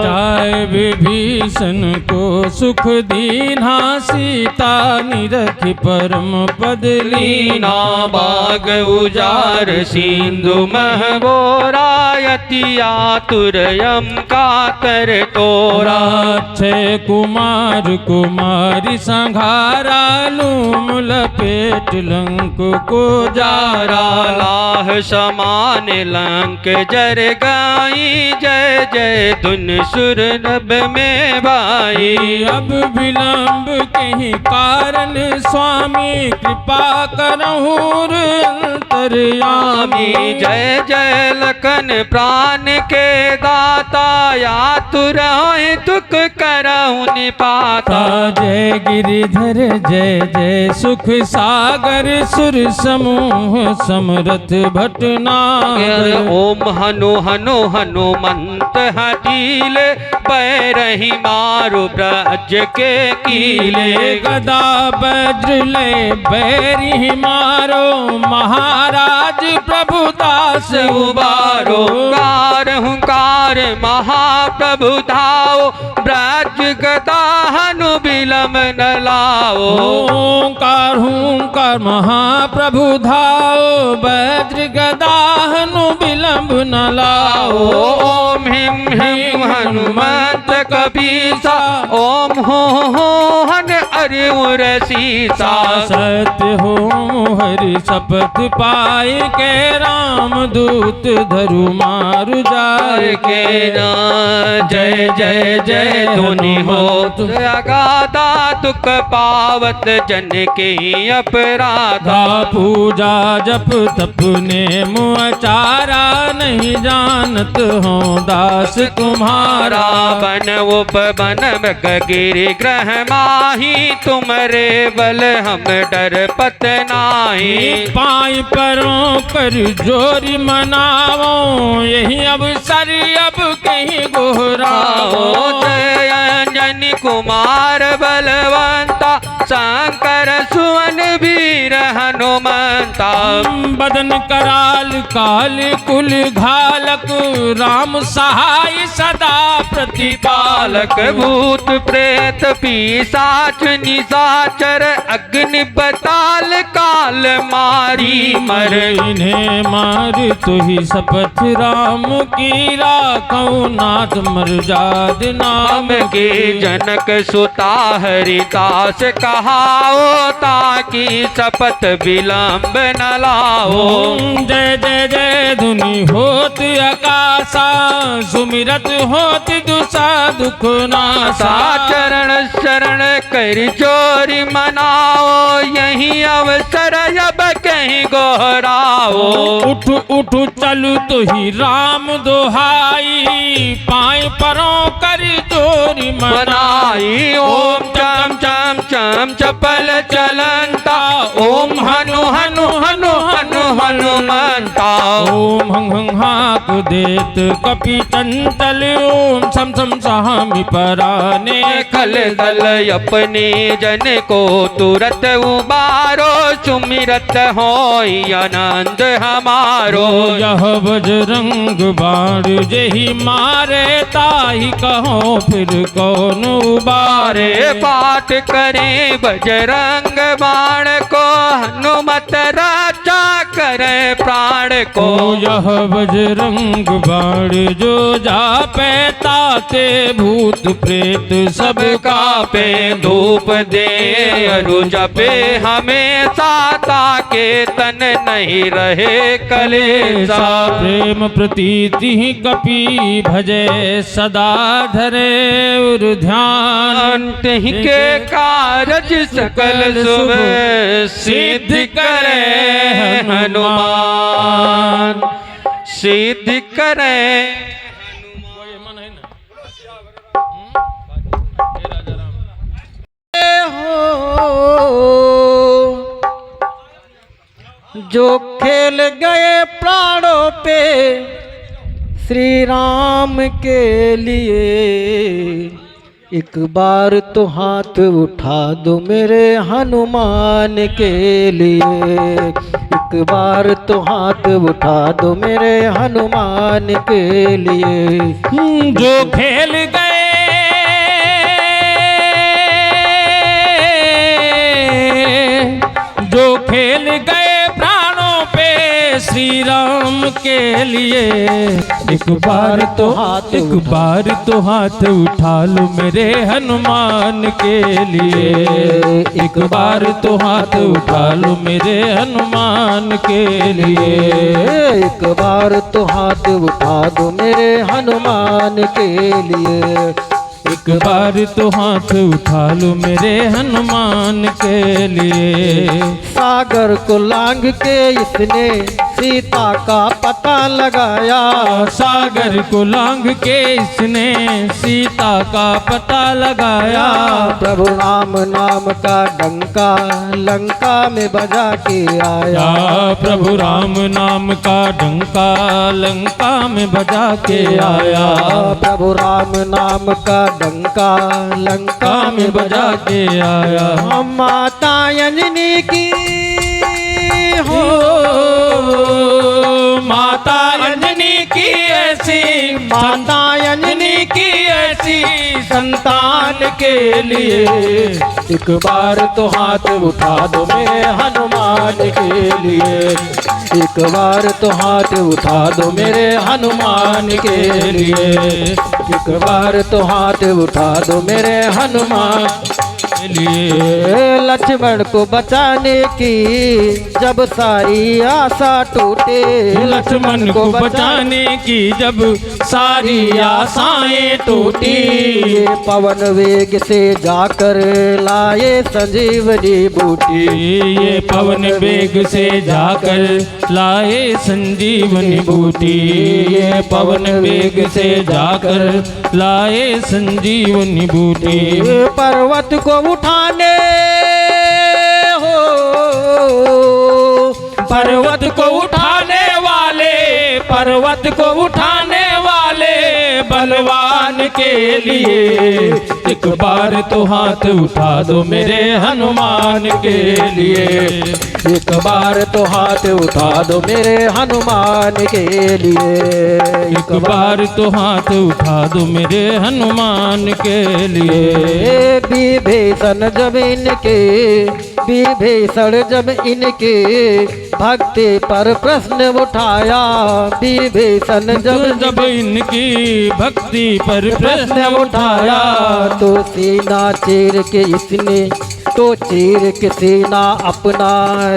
जाय विभीषण को सुख दीना सीता निरखि परम पद लीना। बाग उजार सिंधु महबोरायति आतुर यम का कर तोरा। अक्षय कुमार कुमारी संघारा लूम लपेट लंक को जारा। लाह समान लंक जर गाई जय जय धुन सुर नभ में भाई। अब विलंब कहीं कारण स्वामी कृपा करहूर अंतर्यामी। जय जय लखन प्राण के दाता आतुर दुख करहु निपाता। जय गिरिधर जय जय सुख सागर सुर समूह समरथ भटनागर। ओम हनु हनु हनुमंत हटीले पैरहि मारु ब्रज के कीले। गदा वज्र ले बैरि मारो महाराज प्रभुदास उबारो। कार हुंकार महाप्रभु धाओ ब्रज गदा हनु बिलम न लाओ। ओंकार हुंकार महाप्रभु धाओ वज्र गदा हनु बिलम्ब न लाओ। ओम हिम हिम हनुमंत कपीसा ओम हो हन अरिउर सीसा। सत्य हो हरि शपथ पाए के राम दूत धरु मारु जाय के। जय जय जय धुनि होत अगाधा दुख पावत जन के अपराधा। पूजा जप तप ने मुआचारा नहीं जानत हो दास तुम्हारा। बन उपवन मृग गिरि ग्रह माही तुमरे बल हम डर पत नाही। पाई परों कर जोरी मनावो यही अवसर अब कहीं गोहराओ। जय अंजनी कुमार बलवंता शंकर सुवन वीर हनुमंता। बदन कराल काल कुल घालक राम सहाय सदा प्रतिपालक। भूत प्रेत पिशाच निशाचर अग्नि बताल काल मारी मर। इन्हें मार तु ही शपथ राम की राखो नाथ मर्याद नाम के। जनक सुता हरिदास कहाओ ताकि शपथ विलंब न लाओ। जय जय जय धुनि होत आकाशा सुमिरत होत दुसा दुख नासा। चरण शरण कर चोरी मनाओ यही अवसर अब कहीं गोहराओ। उठ उठ चलु तो ही राम दोहाई पाए परों कर चोरी मनाई। ओम चम चम चम चपल चलंता ओम हनु हनु हनु हनु हनुमंता। ओम हं हं हाक देत कपि चंचल ओम सम सम सहामि पराने खल दल अपने जन को तुरत उबारो सुमिरत होई आनंद हमारो यह बजरंग बाण जेहि मारे ताहि कहो फिर कौन उबारे पाठ करें बजरंग बाण को हनुमत राजा करे प्राण को यह बजरंग बाण जो जापे ताते भूत प्रेत सब कापे धूप दे अरु जपे हमेशा ताके तन नहीं रहे कलेसा प्रेम प्रीति कपि भजे सदा धरे उर ध्यान तहि के कारज सकल शुभ सिद्ध करे हनुमान सिद्ध करे जो खेल गए प्राणों पे श्री राम के लिए एक बार तो हाथ उठा दो मेरे हनुमान के लिए एक बार तो हाथ उठा दो मेरे हनुमान के लिए जो खेल गए जो खेल गए प्राणों पे श्री राम के लिए एक बार तो हाथ उठा लो मेरे हनुमान के लिए एक बार तो हाथ उठा लो मेरे हनुमान के लिए एक बार तो हाथ उठा दो मेरे हनुमान के लिए एक बार तो हाथ उठा लो मेरे हनुमान के लिए सागर को लांग के इसने सीता का पता लगाया सागर को लांग के इसने सीता का पता लगाया प्रभु राम नाम का डंका लंका में बजा के आया प्रभु राम नाम का डंका लंका में बजा के आया प्रभु राम नाम का डंका लंका में बजा के आया माता अंजनी की हो माता अंजनी की ऐसी माता अंजनी की ऐसी संतान के लिए एक बार तो हाथ उठा दो मेरे हनुमान के लिए एक बार तो हाथ उठा दो मेरे हनुमान के लिए एक बार तो हाथ उठा दो मेरे हनुमान के लिए लक्ष्मण को बचाने की जब सारी आशा टूटे लक्ष्मण को बचाने की जब सारी आशाएं टूटी पवन वेग से जाकर लाए संजीवनी बूटी ये पवन वेग से जाकर लाए संजीवनी बूटी ये पवन वेग से जाकर लाए संजीवनी बूटी पर्वत को उठाने हो पर्वत को उठाने वाले पर्वत को उठाने वाले बलवान के लिए एक बार तो हाथ उठा दो मेरे हनुमान के लिए एक बार तो हाथ उठा दो मेरे हनुमान के लिए एक बार तो हाथ उठा दो मेरे हनुमान के लिए विभीषण जब इनके विभीषण जब इनके भक्ति पर प्रश्न उठाया विभीषण जब इनकी भक्ति पर प्रश्न उठाया तो सीना चीर के इसने तो चीर के सीना अपना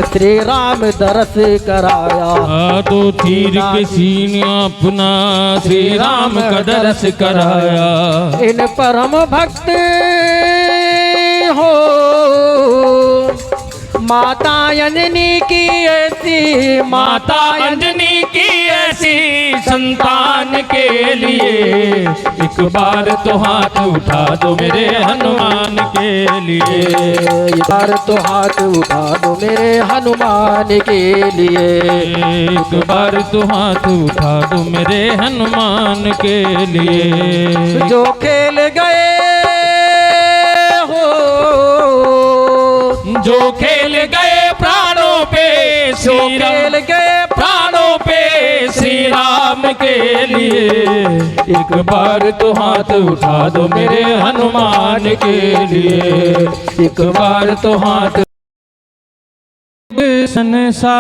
श्री राम दरस कराया तो चीर के सीना अपना श्री राम का दरस कराया इन परम भक्त हो माता अंजनी की ऐसी माता अंजनी की ऐसी संतान के लिए एक बार तो हाथ उठा दो मेरे हनुमान के लिए। एक बार तो हाथ उठा दो मेरे हनुमान के लिए। एक बार तो हाथ उठा दो मेरे हनुमान के लिए। जो खेल गए हो, जो खेल गए प्राणों पे, जो खेल गए प्राणों पे श्री राम के लिए एक बार तो हाथ उठा दो मेरे हनुमान के लिए। एक बार तो हाथ। संसार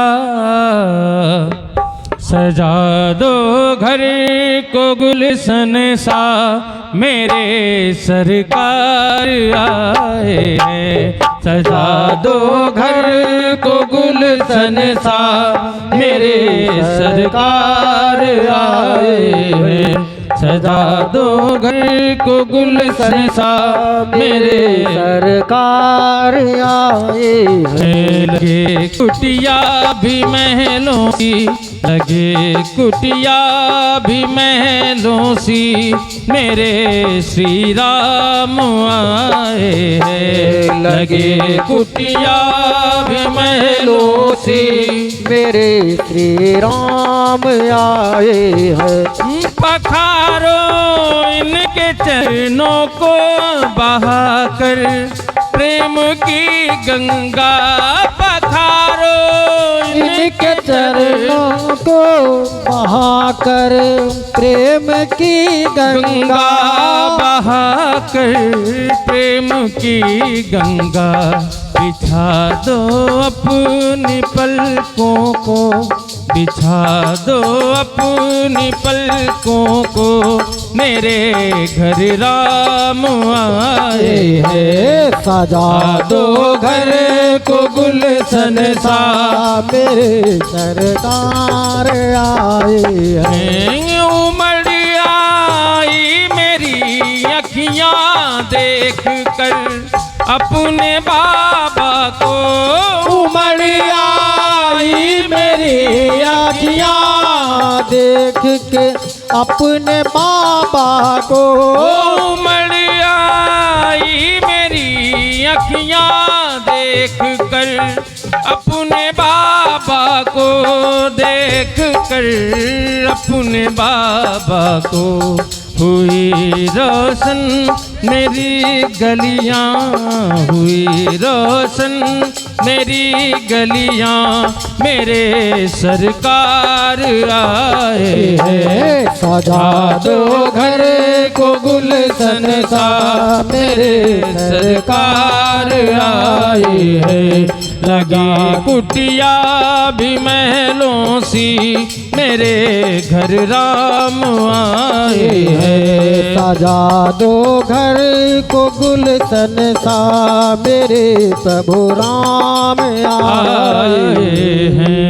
सजा दो घर को गुलशन सा, मेरे सरकार आए हैं। सजा दो घर को गुलशन सा, मेरे सरकार आए हैं। सजा दो घर को गुलशन सा, मेरे सरकार आए हैं। लगे कुटिया भी महलों सी, लगे कुटिया भी महलों सी, मेरे श्री राम आए हैं। लगे कुटिया भी महलों सी, मेरे श्री राम आए हैं। पखारो इनके चरणों को बहाकर प्रेम की गंगा। पखारो इनके चरणों को बहाकर प्रेम की गंगा। बहाकर प्रेम की गंगा, बिछा दो अपनी पलकों को, बिछा दो अपनी पलकों को, मेरे घर राम आए हैं। सजा दो घर को गुलशन सा, मेरे सरकार आए हैं। उमड़ आई मेरी अखियां देख कर अपने बाबा को। उमड़ आई मेरी आँखियाँ देख के अपने बाबा को। उमड़ आई मेरी अखियां देख कर अपने बाबा को, देख कर अपने बाबा को। हुई रोशन मेरी गलियां, हुई रोशन मेरी गलियां, मेरे सरकार आए हैं। सजा दो घर को गुलशन सा, मेरे सरकार आए हैं। लगी कुटिया भी महलों सी, मेरे घर राम आए हैं। सजा दो घर को गुलशन सा, मेरे प्रभु राम आए हैं।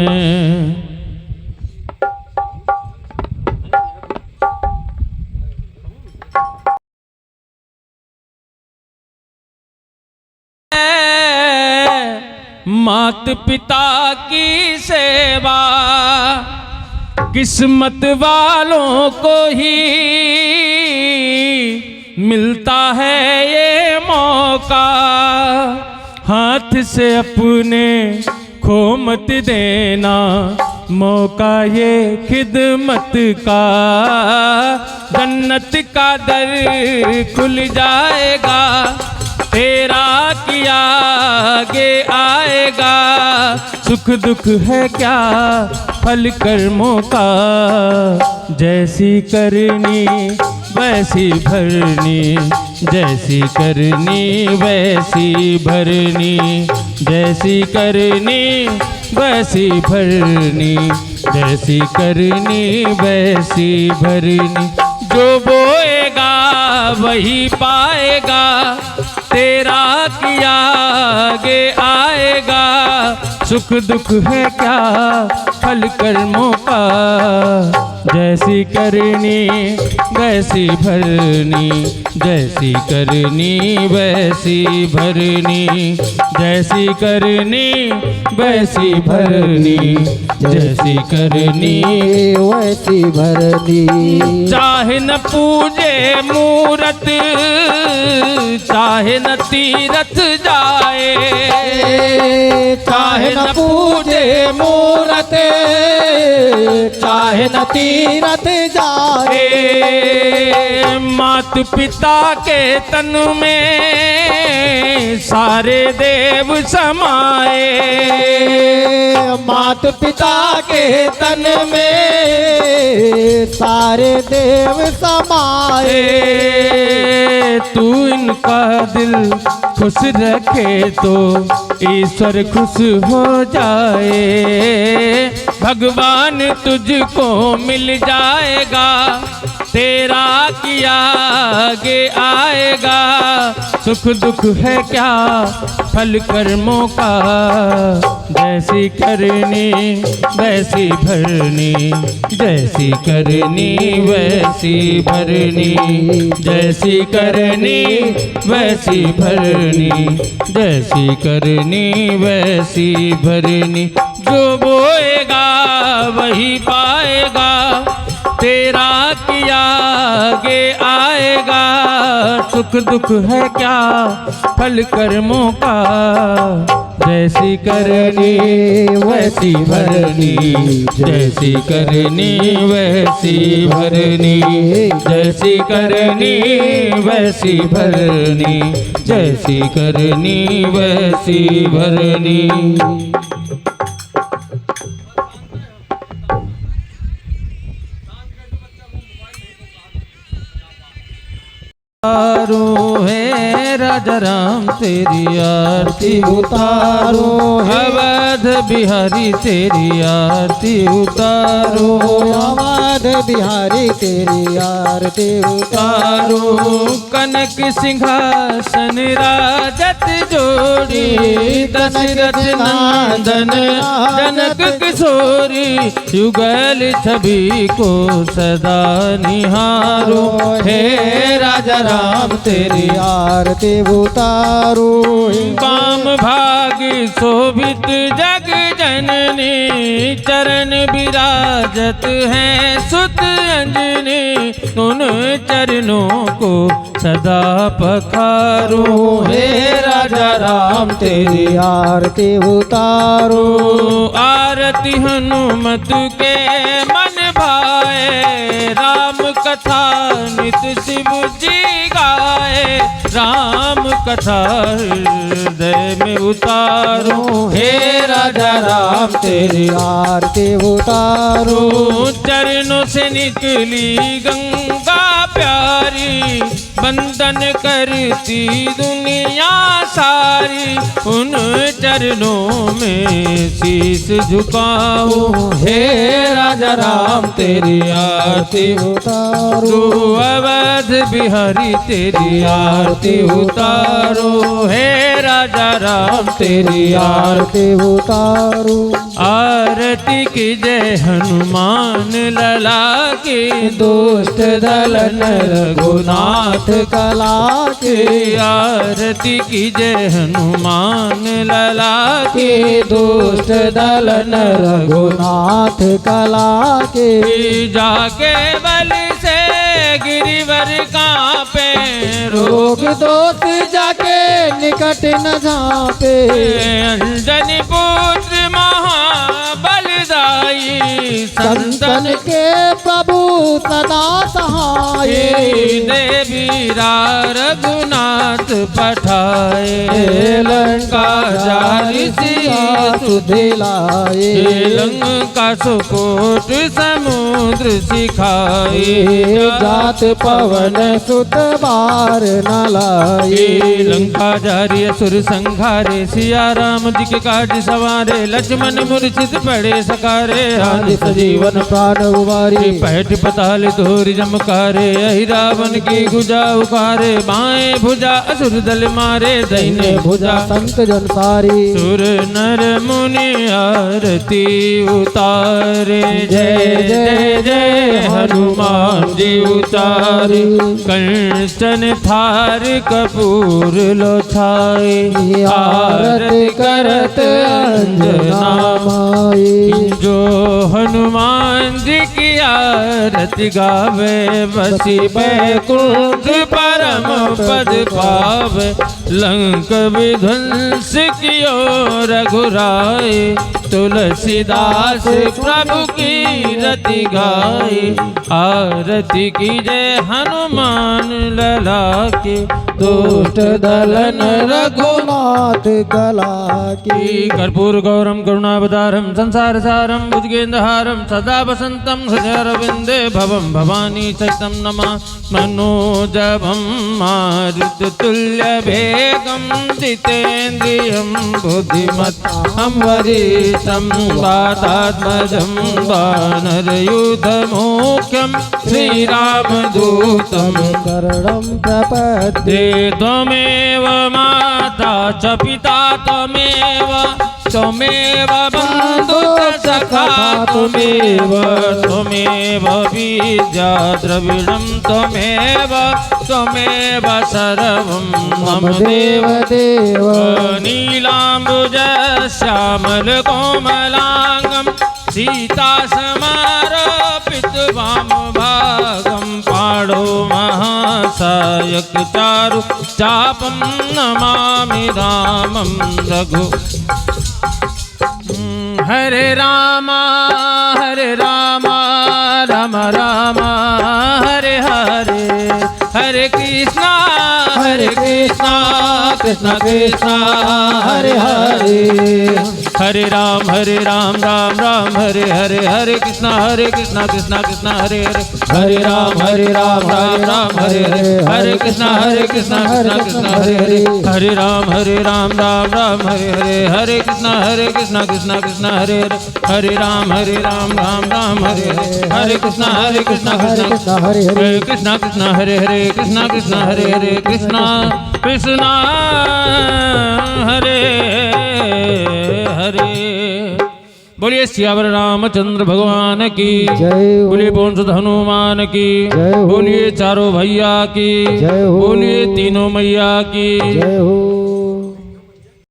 मात पिता की सेवा किस्मत वालों को ही मिलता है ये मौका। हाथ से अपने खो मत देना मौका ये खिदमत का। जन्नत का दर खुल जाएगा, तेरा किया आगे आएगा। सुख दुख है क्या फल कर्मों का, जैसी करनी वैसी भरनी, जैसी करनी वैसी भरनी, जैसी करनी वैसी भरनी, जैसी करनी वैसी भरनी। जो बोएगा वही पाएगा, तेरा किया आगे आएगा। सुख दुख है क्या फल कर्मों का। जैसी करनी वैसी भरनी, जैसी करनी वैसी भरनी, जैसी करनी वैसी भरनी, जैसी करनी वैसी भरनी। चाहे न पूजे मूरत, चाहे न तीरथ जाए, चाहे न पूजे मूरत, चाहे न तीरथ जाए। मात पिता के तन में सारे देव समाए, मात पिता के तन में सारे देव समाए। तू इनका दिल खुश रखे तो ईश्वर खुश हो जाए। भगवान तुझको मिल जाएगा, तेरा किया आगे आएगा। सुख दुख है क्या फल कर्मों का। जैसी करनी वैसी भरनी, जैसी करनी वैसी भरनी, जैसी करनी वैसी भरनी, जैसी करनी वैसी भरनी। जो बोएगा वही पाएगा, तेरा किया आगे आएगा। सुख दुख है क्या फल कर्मों का। जैसी करनी वैसी भरनी, जैसी करनी वैसी भरनी, जैसी करनी वैसी भरनी, जैसी करनी वैसी भरनी। उतारो है राजा राम तेरी आरती उतारो, अवध बिहारी तेरी आरती उतारो, अवध बिहारी तेरी आरती उतारो। कनक सिंहासन राजत जोड़ी, दशरथ नंदन जनक किशोरी। युगल छवि को सदा निहारो, हे राजा राम तेरी आरती उतारो। काम भाग शोभित जग जननी, चरण विराजत है सुत अंजनी। उन चरणों को सदा पखारो, हे राजा राम तेरी आरती उतारो। आरती हनुमत के मन भाए, राम कथा नित शिव जी गाए। राम कथा हृदय में उतारो, हे राजा राम तेरी आरती उतारो। चरणों से निकली गंगा प्यारी, बंदन करती दुनिया सारी। उन चरणों में शीश झुकाओ, हे राजा राम तेरी आरती उतारो। अवध बिहारी तेरी आरती उतारो, हे राजा राम तेरी आरती उतारो। आरती की जय हनुमान लला की, दुष्ट दलन रघुनाथ कला के। आरती की जय हनुमान लला की, दुष्ट दलन रघुनाथ कला के। जाके बल से गिरिवर कांपे, रोग दोष जाके निकट न झांपे। अंजनी पुत्र महाबलदाई, संतन के प्रभु सदा सहाय। देवी रघुनाथ पठाए, लंका जारी सिया सुधिलाए। लंका सुकोट समुद्र सिखाए। जात पवन सुत बार न लाए। लंका जारी असुर संघारे, सिया राम जी के काज सवारे। लक्ष्मण मूर्छित पड़े सकारे, आदि सजीवन प्राण उबारी। पैठ पताल धोरी जमकारे, अहि रावण की भुजा उखारे। बाएं भुजा असुर दल मारे, दाहिने भुजा संत जन सारी। सुर नर मुनि आरती उतारे। जय जय जय हनुमान जी उतारे। कंचन थार कपूर लो छाए। आरती करत अंजना माई। जो हनुमान जी की आरती गावे बसी बैकुंठ परम पद पावे। लंक विध्वंस कियो रघुराई। तुलसीदास प्रभु की रति गाई। आरती की जय हनुमान लला की। दुष्ट दलन रघुनाथ कला की। कर्पूर गौरम करुणावतारम संसार सारम भुजगेन्द्रहारम सदा वसंतम हृदयारविंदे भवम भवानी सहितं नमा। मनोजवम मारुततुल्य वेगम जितेन्द्रियं बुद्धिमतां वरिष्ठं वातात्मजं वानरयूथमुख्यं श्रीरामदूतं शरणं प्रपद्ये। त्वमेव माता च पिता त्वमेव बन्धुश्च सखा त्वमेव। त्वमेव विद्या द्रविणं त्वमेव सर्वं मम देव देव। नीलाम्बुज श्यामल कोमलांगं सीतासमारोपित वामभागं। पाणौ महासायक चारु चापं नमामि रामं रघु। हरे रामा राम राम हरे हरे। हरे कृष्णा कृष्ण कृष्ण हरे हरे। हरे राम राम राम हरे हरे। हरे कृष्ण कृष्ण कृष्ण हरे हरे। हरे राम राम राम हरे हरे। हरे कृष्ण कृष्ण कृष्ण हरे हरे। हरे राम राम राम हरे हरे। हरे कृष्ण कृष्ण कृष्ण हरे हरे। हरे राम राम हरे हरे। हरे कृष्ण कृष्ण हरे हरे। कृष्ण कृष्ण हरे हरे। कृष्ण कृष्ण हरे हरे। कृष्ण कृष्ण हरे हरे। बोलिए सियावर रामचंद्र भगवान की जय। बोलिए पवन सुत हनुमान की जय। बोलिए चारों भैया की जय। बोलिए तीनों मैया की जय हो।